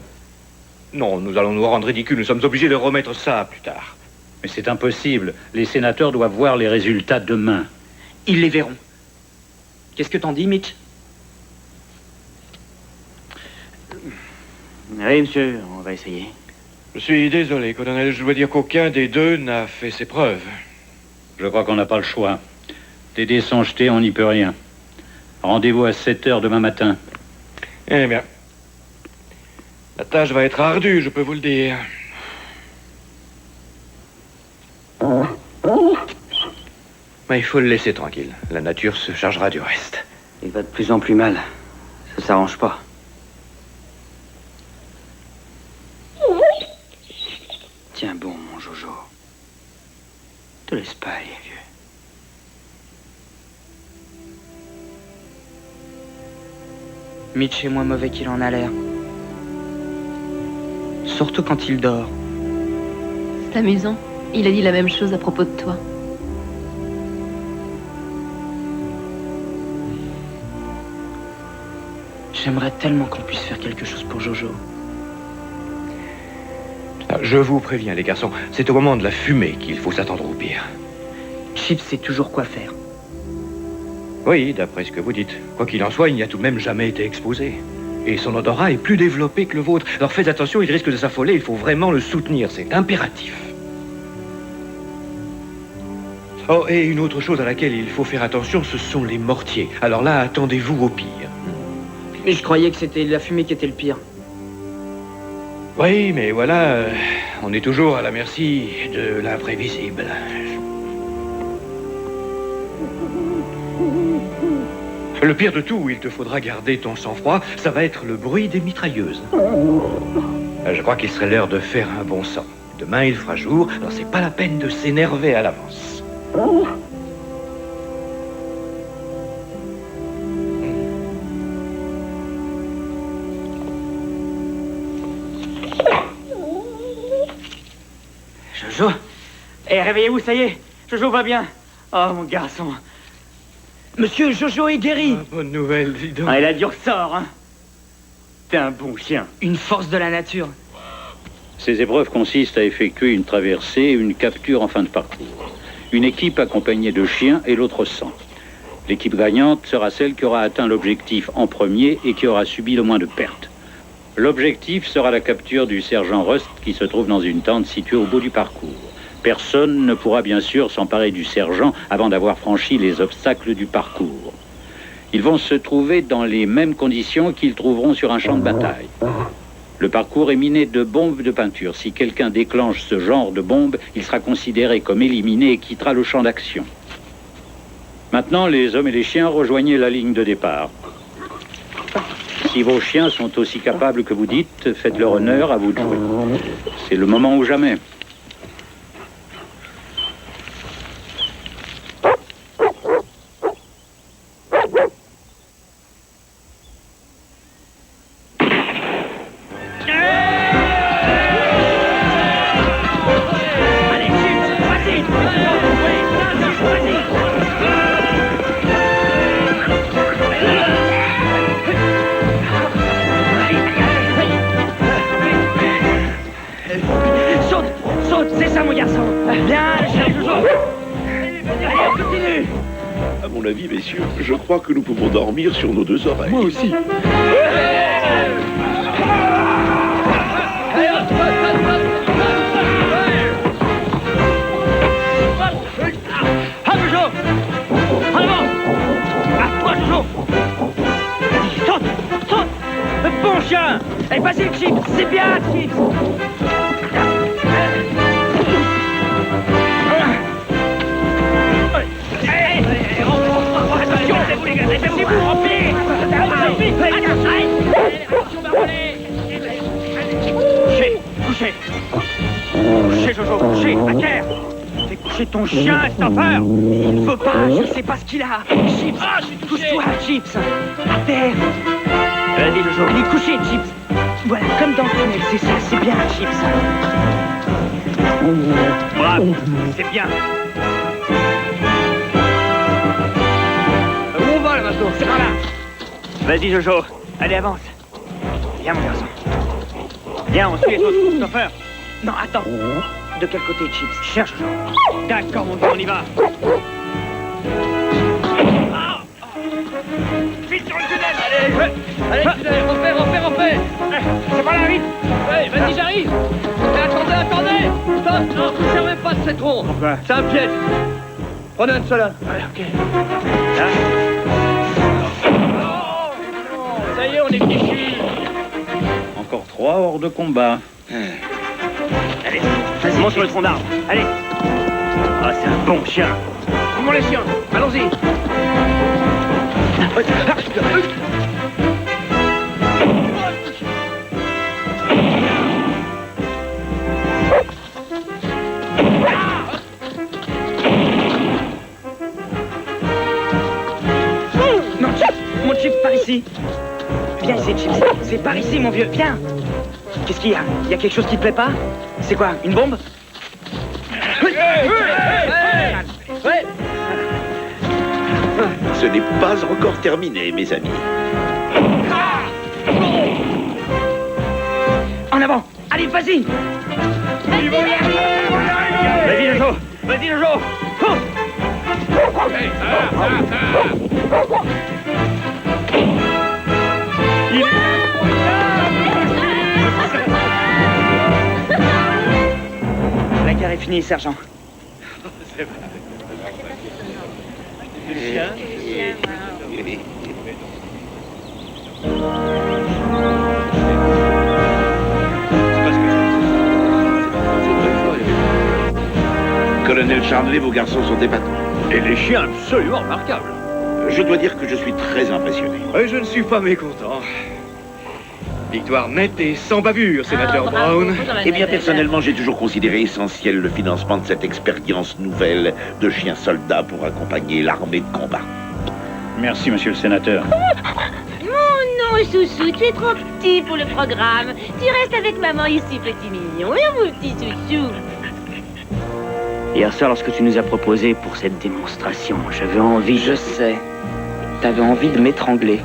Non, nous allons nous rendre ridicules. Nous sommes obligés de remettre ça plus tard. Mais c'est impossible. Les sénateurs doivent voir les résultats demain. Ils les verront. Qu'est-ce que t'en dis, Mitch? Oui, monsieur, on va essayer. Je suis désolé, colonel. Je dois dire qu'aucun des deux n'a fait ses preuves. Je crois qu'on n'a pas le choix. Les dés sont jetés, on n'y peut rien. Rendez-vous à 7h demain matin. Eh bien, la tâche va être ardue, je peux vous le dire. Mais il faut le laisser tranquille. La nature se chargera du reste. Il va de plus en plus mal. Ça s'arrange pas. Tiens bon, mon Jojo. Te laisse pas aller, vieux. Mitch est moins mauvais qu'il en a l'air. Surtout quand il dort. C'est amusant. Il a dit la même chose à propos de toi. J'aimerais tellement qu'on puisse faire quelque chose pour Jojo. Je vous préviens, les garçons, c'est au moment de la fumée qu'il faut s'attendre au pire. Chips sait toujours quoi faire. Oui, d'après ce que vous dites. Quoi qu'il en soit, il n'y a tout de même jamais été exposé. Et son odorat est plus développé que le vôtre. Alors faites attention, il risque de s'affoler, il faut vraiment le soutenir, c'est impératif. Oh, et une autre chose à laquelle il faut faire attention, ce sont les mortiers. Alors là, attendez-vous au pire. Mais je croyais que c'était la fumée qui était le pire. Oui, mais voilà, on est toujours à la merci de l'imprévisible. Le pire de tout, il te faudra garder ton sang-froid, ça va être le bruit des mitrailleuses. Je crois qu'il serait l'heure de faire un bon sang. Demain, il fera jour, alors c'est pas la peine de s'énerver à l'avance. Jojo. Eh, réveillez-vous, ça y est. Jojo va bien. Oh, mon garçon. Monsieur, Jojo est guéri. Ah, bonne nouvelle, dis donc. Ah, il a du ressort, hein. T'es un bon chien. Une force de la nature. Ces épreuves consistent à effectuer une traversée et une capture en fin de parcours. Une équipe accompagnée de chiens et l'autre sans. L'équipe gagnante sera celle qui aura atteint l'objectif en premier et qui aura subi le moins de pertes. L'objectif sera la capture du sergent Rust qui se trouve dans une tente située au bout du parcours. Personne ne pourra bien sûr s'emparer du sergent avant d'avoir franchi les obstacles du parcours. Ils vont se trouver dans les mêmes conditions qu'ils trouveront sur un champ de bataille. Le parcours est miné de bombes de peinture. Si quelqu'un déclenche ce genre de bombe, il sera considéré comme éliminé et quittera le champ d'action. Maintenant, les hommes et les chiens, rejoignez la ligne de départ. Si vos chiens sont aussi capables que vous dites, faites-leur honneur, à vous de jouer. C'est le moment ou jamais. À mon avis, messieurs, je crois que nous pouvons dormir sur nos deux oreilles. Moi aussi. Ah, Jojo! En avant! À toi, Jojo! Vas-y, saute! Saute! Bon chien! Allez, vas-y, Chips! C'est bien, Chips! Laissez-vous remplir! Couchez! Couchez! Couchez, Jojo! Couchez! À terre! Fais coucher ton chien, Stopper! Il ne veut pas, je ne sais pas ce qu'il a! Chips! Couche-toi, Chips! À terre! Vas-y, Jojo! Il est couché, Chips! Voilà, comme dans le tunnel, c'est ça, c'est bien, Chips! Bravo! C'est bien! C'est par là. Vas-y, Jojo. Allez, avance. Viens, mon garçon. Viens, on suit les autres. Stopper. Non, attends. De quel côté, Chips? Cherche, Jojo. D'accord, mon gars, on y va. Ah. Vite sur le tunnel. Allez, allez, tunnel. Refais. C'est par là, vite. Ouais, vas-y, j'arrive. Attendez. Stop. Non, vous ne servez pas de cette ronde. C'est un piège. Prenez un de ceux-là. Allez, ok. Là. Ça y est, on est fichu. Encore 3 hors de combat. Allez, vas-y, monte sur le tronc d'arbre. Allez. Ah, c'est un bon chien. Comment les chiens? Allons-y. Non, Chips, mon Chips, par ici. Viens ici, Chips. C'est par ici, mon vieux. Viens. Qu'est-ce qu'il y a? Il y a quelque chose qui te plaît pas? C'est quoi? Une bombe? Ce n'est pas encore terminé, mes amis. En avant! Allez, vas-y! Vas-y, Jojo! Vas-y, Jojo! La guerre est finie, sergent. C'est vrai. Colonel Charnley, vos garçons sont épatants. Et les chiens absolument remarquables. Je dois dire que je suis très impressionné. Je ne suis pas mécontent. Victoire nette et sans bavure, sénateur Brown. Eh bien, personnellement, j'ai toujours considéré essentiel le financement de cette expérience nouvelle de chiens soldats pour accompagner l'armée de combat. Merci, monsieur le sénateur. Oh non, chouchou, tu es trop petit pour le programme. Tu restes avec maman ici, petit mignon. Et mon petit chouchou. Hier soir, lorsque tu nous as proposé pour cette démonstration, j'avais envie... Je sais. T'avais envie de m'étrangler.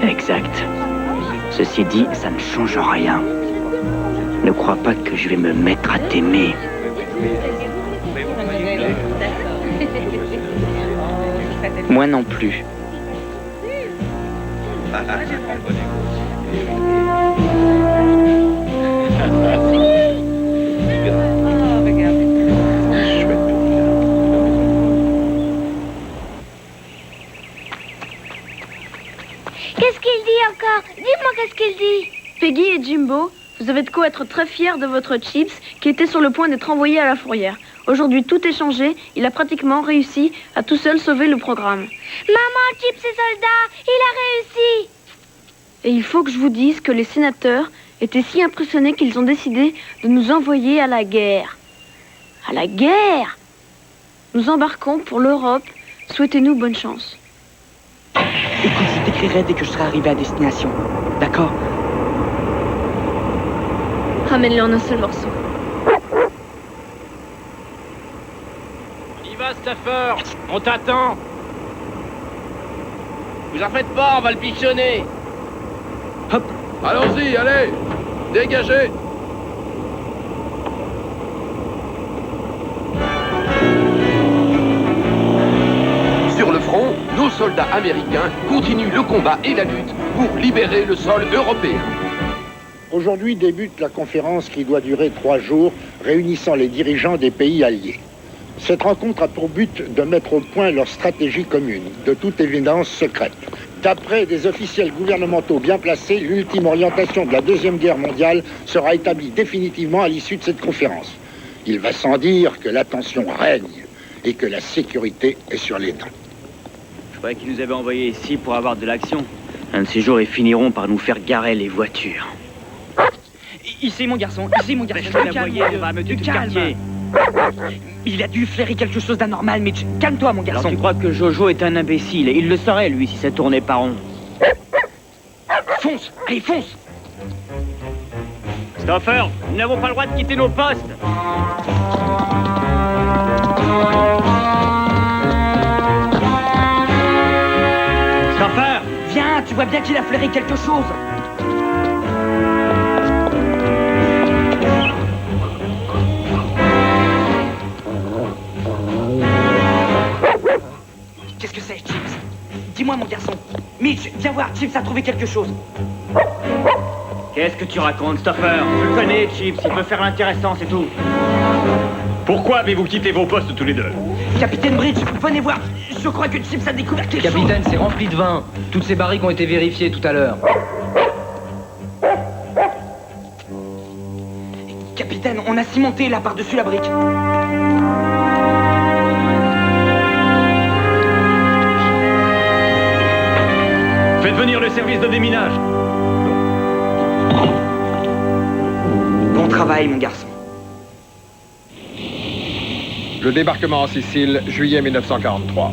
Exact. Ceci dit, ça ne change rien. Ne crois pas que je vais me mettre à t'aimer. Moi non plus. Qu'est-ce qu'il dit encore? Dis-moi qu'est-ce qu'il dit. Peggy et Jimbo, vous avez de quoi être très fiers de votre Chips qui était sur le point d'être envoyé à la fourrière. Aujourd'hui, tout est changé. Il a pratiquement réussi à tout seul sauver le programme. Maman, Chips et soldat, il a réussi. Et il faut que je vous dise que les sénateurs étaient si impressionnés qu'ils ont décidé de nous envoyer à la guerre. À la guerre! Nous embarquons pour l'Europe. Souhaitez-nous bonne chance. Écoute, je t'écrirai dès que je serai arrivé à destination. D'accord? Ramène-le en un seul morceau. On y va, Stafford. On t'attend. Vous en faites pas, on va le bichonner. Hop. Allons-y, allez. Dégagez. Sur le front, nos soldats américains continuent le combat et la lutte pour libérer le sol européen. Aujourd'hui débute la conférence qui doit durer 3 jours, réunissant les dirigeants des pays alliés. Cette rencontre a pour but de mettre au point leur stratégie commune, de toute évidence secrète. D'après des officiels gouvernementaux bien placés, l'ultime orientation de la Deuxième Guerre mondiale sera établie définitivement à l'issue de cette conférence. Il va sans dire que l'attention règne et que la sécurité est sur les dents. Je croyais qu'ils nous avaient envoyés ici pour avoir de l'action. Un de ces jours, ils finiront par nous faire garer les voitures. Ici, mon garçon, ici, mon garçon. Je la voyais, on va me du quartier. Il a dû flairer quelque chose d'anormal, Mitch. Calme-toi, mon garçon. Alors tu crois que Jojo est un imbécile? Il le saurait, lui, si ça tournait pas rond. Fonce! Allez, fonce! Stafford, nous n'avons pas le droit de quitter nos postes. Stafford! Viens, tu vois bien qu'il a flairé quelque chose. Qu'est-ce que c'est, Chips? Dis-moi, mon garçon. Mitch, viens voir, Chips a trouvé quelque chose. Qu'est-ce que tu racontes, Stafford? Je le connais, Chips, il peut faire l'intéressant, c'est tout. Pourquoi avez-vous quitté vos postes tous les deux? Capitaine Bridge, venez voir. Je crois que Chips a découvert quelque chose. Capitaine, c'est rempli de vin. Toutes ces barriques ont été vérifiées tout à l'heure. Capitaine, on a cimenté là par-dessus la brique. Faites venir le service de déminage. Bon travail, mon garçon. Le débarquement en Sicile, juillet 1943.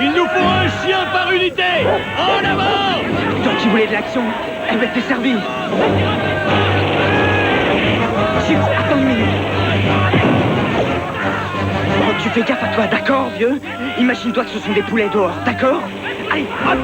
Il nous faut un chien par unité. En avant! Toi qui voulais de l'action, elle va te servir. Chips, attends une minute. Oh, tu fais gaffe à toi, d'accord, vieux? Imagine-toi que ce sont des poulets dehors, d'accord? Allez, hop!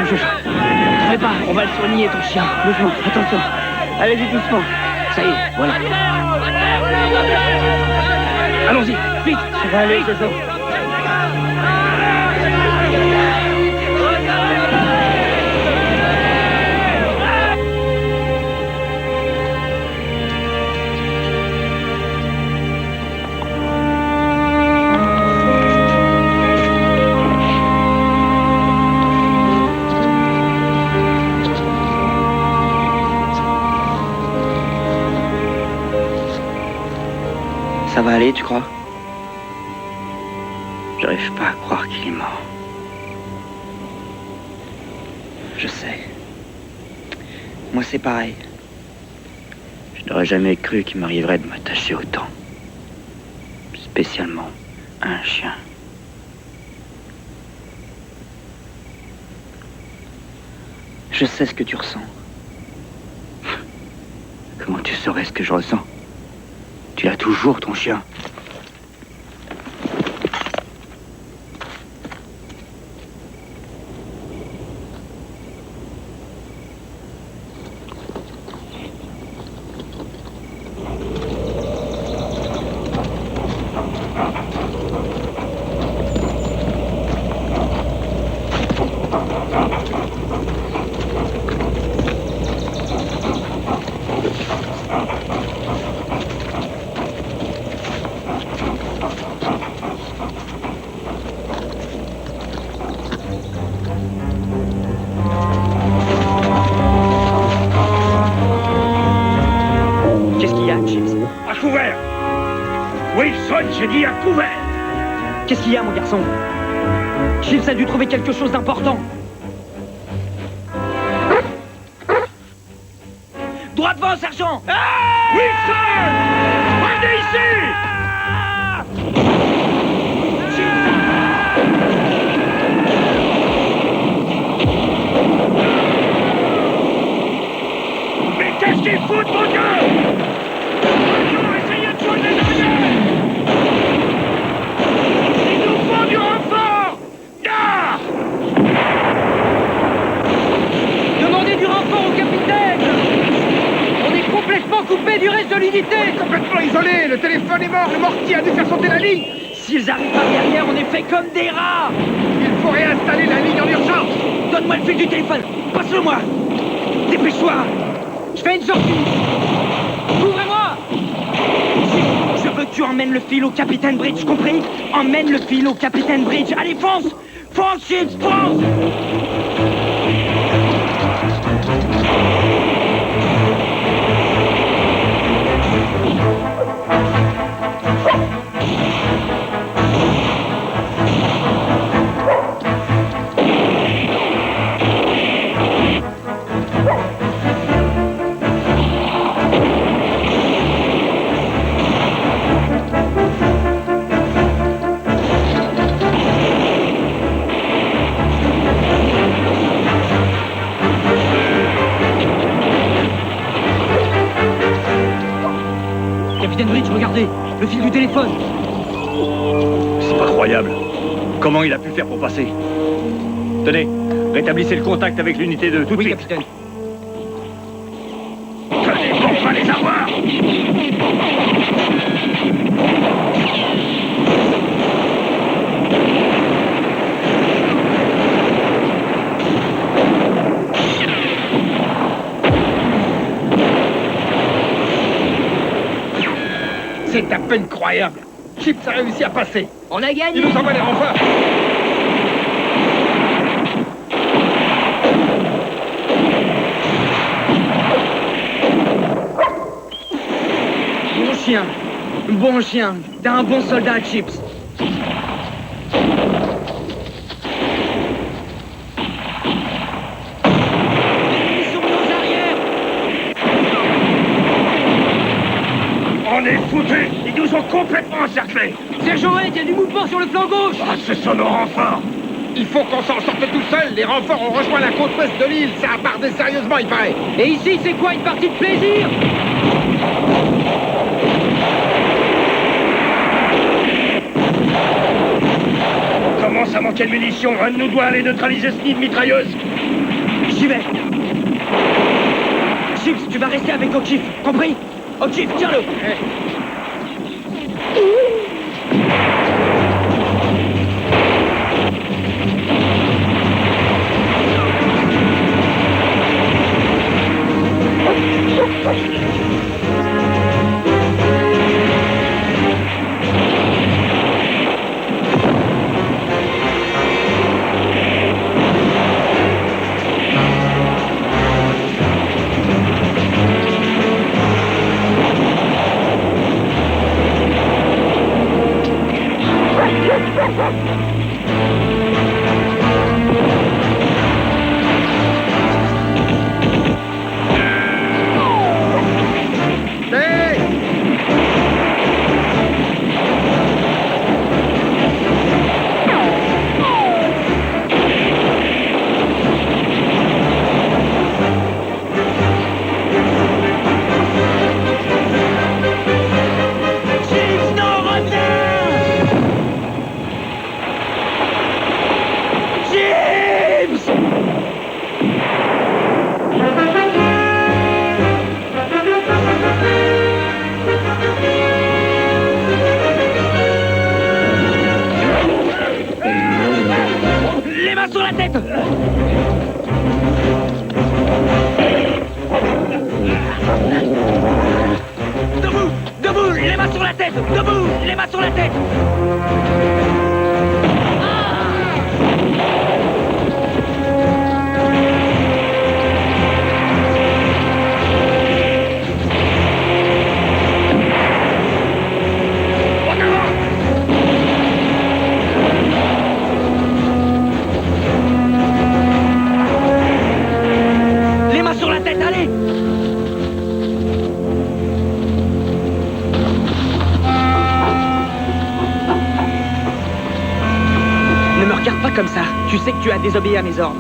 Ne pas, on va le soigner, ton chien. Doucement, attention. Allez-y doucement. Ça y est, voilà. Allons-y, vite. Ça va aller, Jojo. Ça va aller, tu crois? J'arrive pas à croire qu'il est mort. Je sais. Moi, c'est pareil. Je n'aurais jamais cru qu'il m'arriverait de m'attacher autant. Spécialement à un chien. Je sais ce que tu ressens. Comment tu saurais ce que je ressens? Tu l'as toujours, ton chien. J'ai dit à couvert. Qu'est-ce qu'il y a, mon garçon? Chips a dû trouver quelque chose d'important. Droit devant, sergent! Wilson! Revenez ici! Mais qu'est-ce qu'ils foutent, mon Dieu? Essayez de joindre les derrière! Du renfort! Là! Demandez du renfort au capitaine! On est complètement coupé du reste de l'unité! On est complètement isolé! Le téléphone est mort! Le mortier a dû faire sauter la ligne! S'ils arrivent par derrière, on est fait comme des rats! Il faut réinstaller la ligne en urgence! Donne-moi le fil du téléphone! Passe-le-moi! Dépêche-toi! Je fais une sortie! Ouvrez-moi! Je veux que tu emmènes le fil au capitaine Bridge, compris? Emmène le fil au capitaine Bridge. Allez, fonce! Fonce, Chips, fonce! Capitaine Bridge, regardez, le fil du téléphone. C'est pas croyable. Comment il a pu faire pour passer? Tenez, rétablissez le contact avec l'unité 2, tout de suite. Oui, capitaine. Tenez, on va les avoir! C'est à peine croyable. Chips a réussi à passer. On a gagné. Il nous envoie les renforts. Bon chien. Bon chien. T'es un bon soldat, Chips. On est foutus! Ils nous ont complètement encerclés! Sergent Red, il y a du mouvement sur le flanc gauche! Ah, ce sont nos renforts! Il faut qu'on s'en sorte tout seul. Les renforts ont rejoint la côte ouest de l'île. Ça a bardé sérieusement, il paraît. Et ici, c'est quoi, une partie de plaisir? On commence à manquer de munitions. Un de nous doit aller neutraliser ce nid de mitrailleuse. J'y vais. Chips, tu vas rester avec O'Keefe, compris? O'Keefe, tiens-le. Les mains sur la tête! Debout! Debout! Les mains sur la tête! Debout! Les mains sur la tête! Les mains sur la tête, allez! Ne me regarde pas comme ça. Tu sais que tu as désobéi à mes ordres.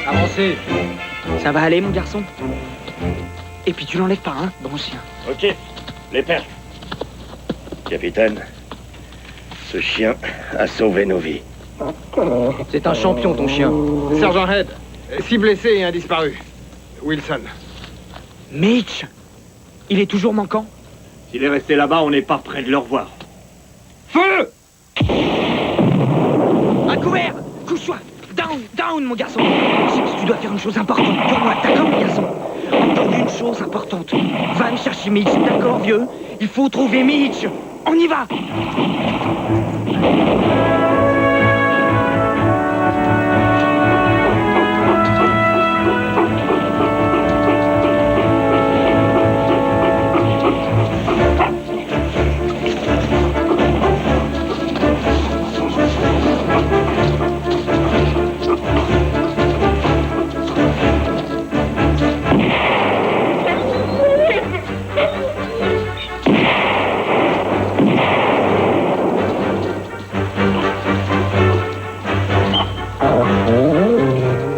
Avancez. Ça va aller, mon garçon? Et puis tu l'enlèves pas, hein, bon chien. Ok, les perles. Capitaine, ce chien a sauvé nos vies. C'est un champion, ton chien. Sergent Head, 6 blessés et un disparu. Wilson. Mitch! Il est toujours manquant? S'il est resté là-bas, on n'est pas près de le revoir. Feu! À couvert! Couche-toi! Down! Down, mon garçon! Chips, tu dois faire une chose importante pour moi, d'accord, mon garçon? Encore une chose importante. Va me chercher Mitch, d'accord, vieux? Il faut trouver Mitch! On y va!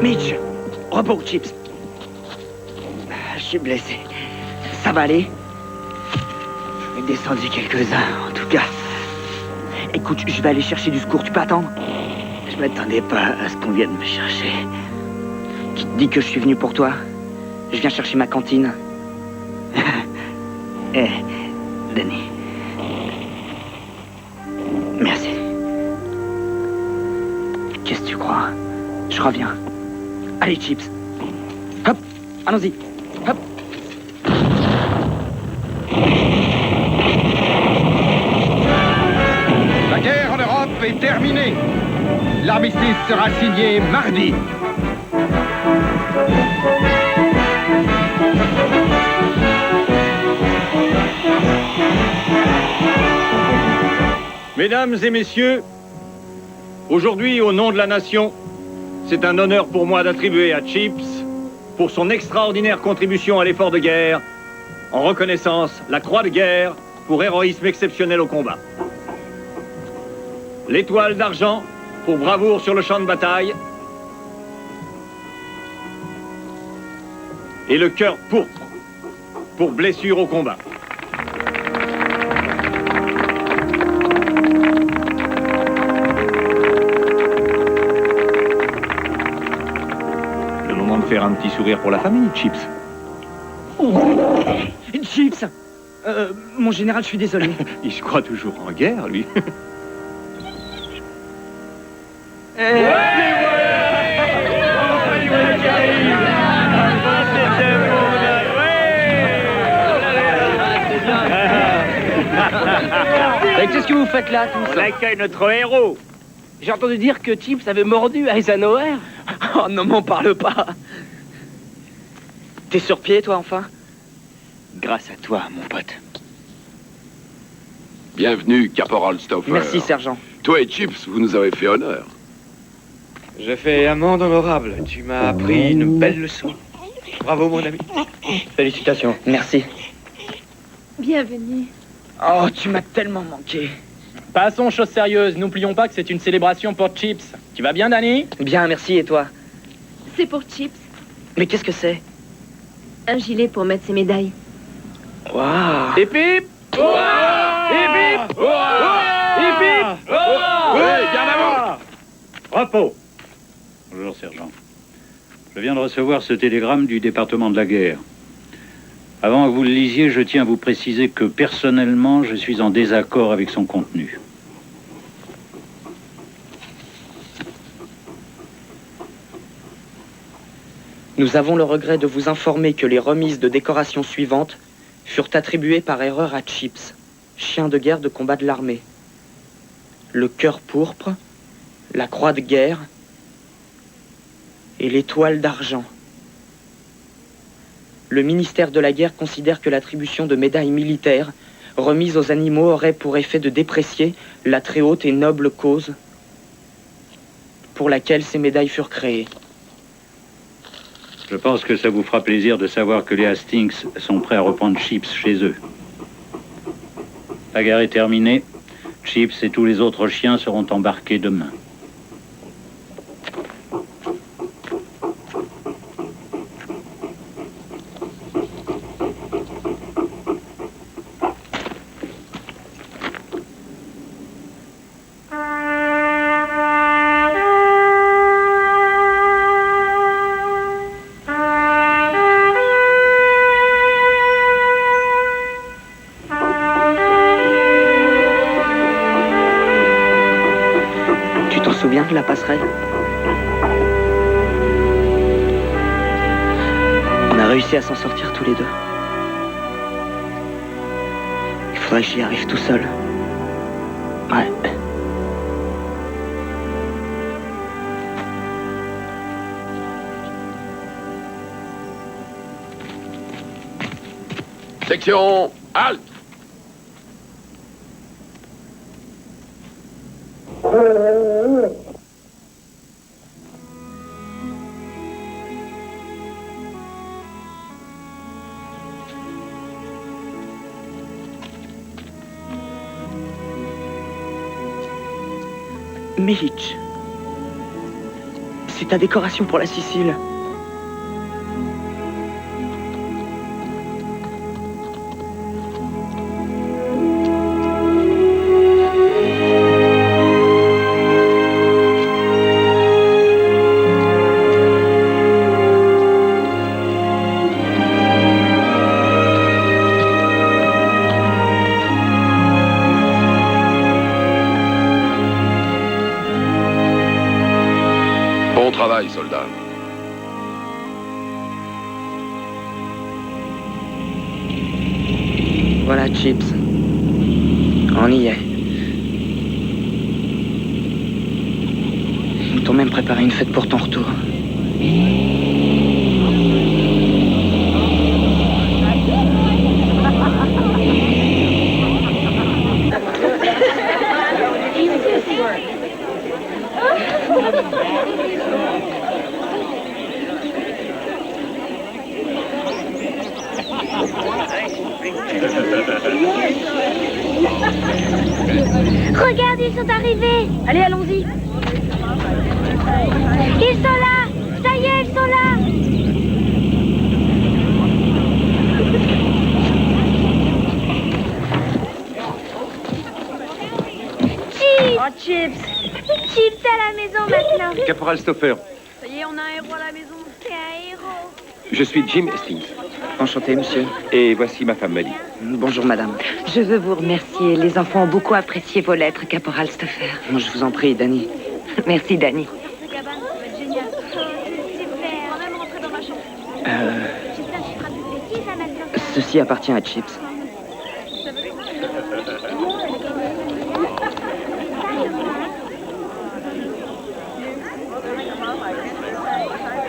Mitch! Repos, Chips. Je suis blessé. Ça va aller? J'en ai descendu quelques-uns, en tout cas. Écoute, je vais aller chercher du secours. Tu peux attendre? Je m'attendais pas à ce qu'on vienne me chercher. Qui te dit que je suis venu pour toi? Je viens chercher ma cantine. Eh, Danny. Merci. Qu'est-ce que tu crois? Je reviens. Allez, Chips. Hop, allons-y. Hop. La guerre en Europe est terminée. L'armistice sera signé mardi. Mesdames et messieurs, aujourd'hui, au nom de la nation, c'est un honneur pour moi d'attribuer à Chips, pour son extraordinaire contribution à l'effort de guerre, en reconnaissance, la Croix de guerre pour héroïsme exceptionnel au combat. L'étoile d'argent pour bravoure sur le champ de bataille. Et le cœur pourpre pour blessure au combat. faire un petit sourire pour la famille, Chips. Chips mon général, je suis désolé. Il se croit toujours en guerre, lui. Et qu'est-ce que vous faites là, tous? On accueille notre héros. J'ai entendu dire que Chips avait mordu Eisenhower. Oh, ne m'en parle pas. T'es sur pied, toi, enfin? Grâce à toi, mon pote. Bienvenue, Caporal Stauffer. Merci, sergent. Toi et Chips, vous nous avez fait honneur. J'ai fait amende honorable. Tu m'as appris une belle leçon. Bravo, mon ami. Félicitations. Merci. Bienvenue. Oh, tu m'as tellement manqué. Passons aux choses sérieuses. N'oublions pas que c'est une célébration pour Chips. Tu vas bien, Danny? Bien, merci. Et toi? C'est pour Chips. Mais qu'est-ce que c'est? Un gilet pour mettre ses médailles. Waouh! Hip hip! Hip hip! Hip hip! Oui, garde à vous! Repos. Bonjour, sergent. Je viens de recevoir ce télégramme du département de la guerre. Avant que vous le lisiez, je tiens à vous préciser que personnellement, je suis en désaccord avec son contenu. Nous avons le regret de vous informer que les remises de décoration suivantes furent attribuées par erreur à Chips, chien de guerre de combat de l'armée. Le cœur pourpre, la croix de guerre et l'étoile d'argent. Le ministère de la Guerre considère que l'attribution de médailles militaires remises aux animaux aurait pour effet de déprécier la très haute et noble cause pour laquelle ces médailles furent créées. Je pense que ça vous fera plaisir de savoir que les Hastings sont prêts à reprendre Chips chez eux. La guerre est terminée. Chips et tous les autres chiens seront embarqués demain. Tu t'en souviens de la passerelle? On a réussi à s'en sortir tous les deux. Il faudrait que j'y arrive tout seul. Ouais. Section, halte! Mitch, c'est ta décoration pour la Sicile. Bon travail, soldat. Voilà, Chips. On y est. Ils t'ont même préparé une fête pour ton retour. Regarde, ils sont arrivés. Allez, allons-y. Ils sont là. Ça y est, ils sont là. Chips. Oh, Chips. Chips à la maison maintenant. Caporal Stauffer. Ça y est, on a un héros à la maison. C'est un héros. Je suis Jim Hastings. Enchanté, monsieur. Et voici ma femme Molly. Bonjour, madame. Je veux vous remercier. Les enfants ont beaucoup apprécié vos lettres, Caporal Stoffer. Moi, je vous en prie, Danny. Merci, Danny. Ceci appartient à Chips.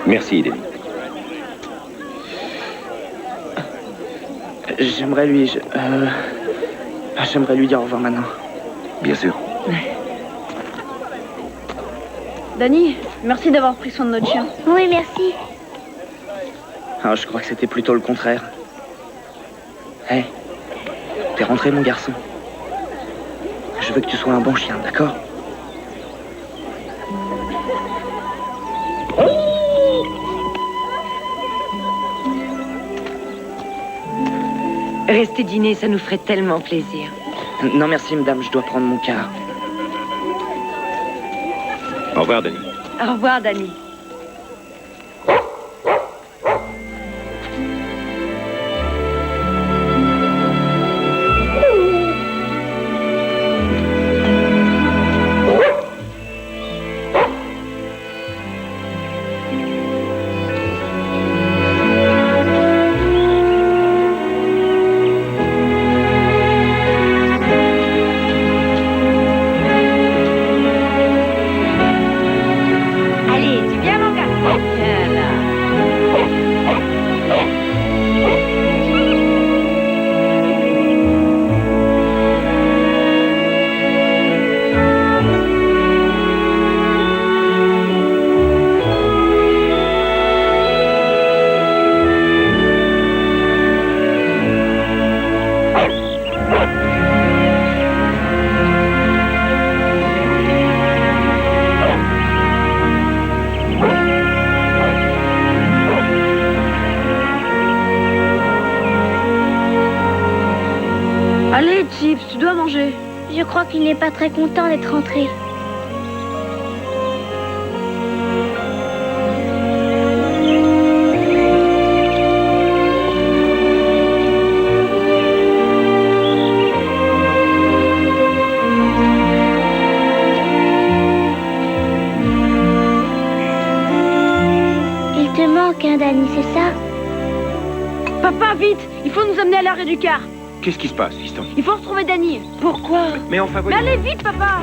Merci, Danny. J'aimerais lui dire au revoir maintenant. Bien sûr. Danny, merci d'avoir pris soin de notre chien. Oui, merci. Ah, je crois que c'était plutôt le contraire. Hé, t'es rentré, mon garçon. Je veux que tu sois un bon chien, d'accord? Restez dîner, ça nous ferait tellement plaisir. Non, merci, madame, je dois prendre mon car. Au revoir, Danny. Au revoir, Danny. Allez, Chips, tu dois manger. Je crois qu'il n'est pas très content d'être rentré. Il te manque, hein, Danny, c'est ça? Papa, vite! Il faut nous amener à l'arrêt du car. Qu'est-ce qui se passe, fiston? Il faut retrouver Danny. Pourquoi? Mais enfin, Mais allez vite, papa!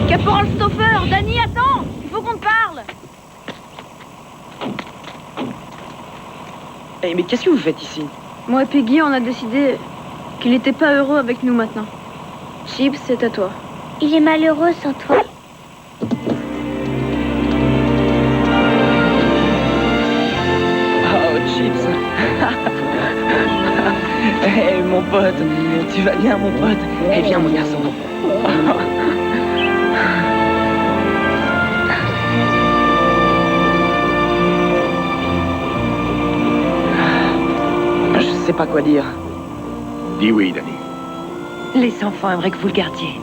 Caporal Stoffer, Danny, attends! Il faut qu'on te parle! Eh, mais qu'est-ce que vous faites ici? Moi et Peggy, on a décidé qu'il n'était pas heureux avec nous maintenant. Chips, c'est à toi. Il est malheureux sans toi. Oh, Chips. Eh, mon pote, tu vas bien, mon pote? Eh, viens, mon garçon. Je sais pas quoi dire. Dis oui, Danny. Les enfants aimeraient que vous le gardiez.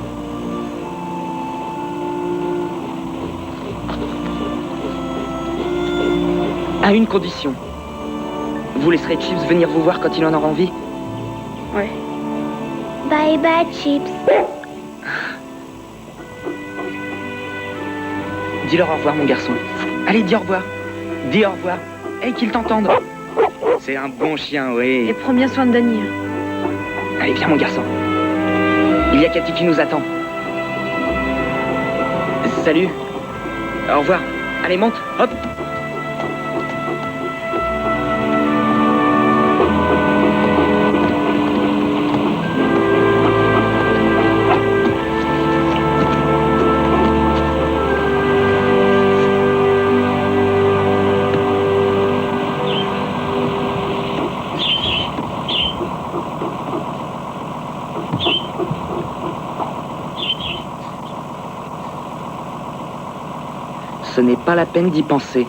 À une condition. Vous laisserez Chips venir vous voir quand il en aura envie? Ouais. Bye bye, Chips. Dis-leur au revoir, mon garçon. Allez, dis au revoir. Dis au revoir. Et qu'ils t'entendent. C'est un bon chien, oui. Et prends bien soin de Danny. Allez, viens, mon garçon. Il y a Cathy qui nous attend. Salut. Au revoir. Allez, monte. Hop. Ce n'est pas la peine d'y penser.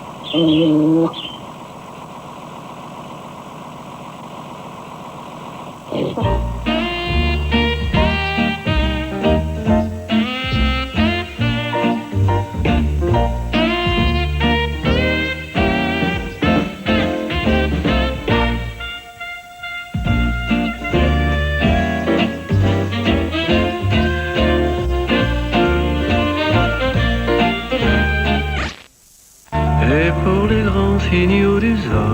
Et pour les grands signaux du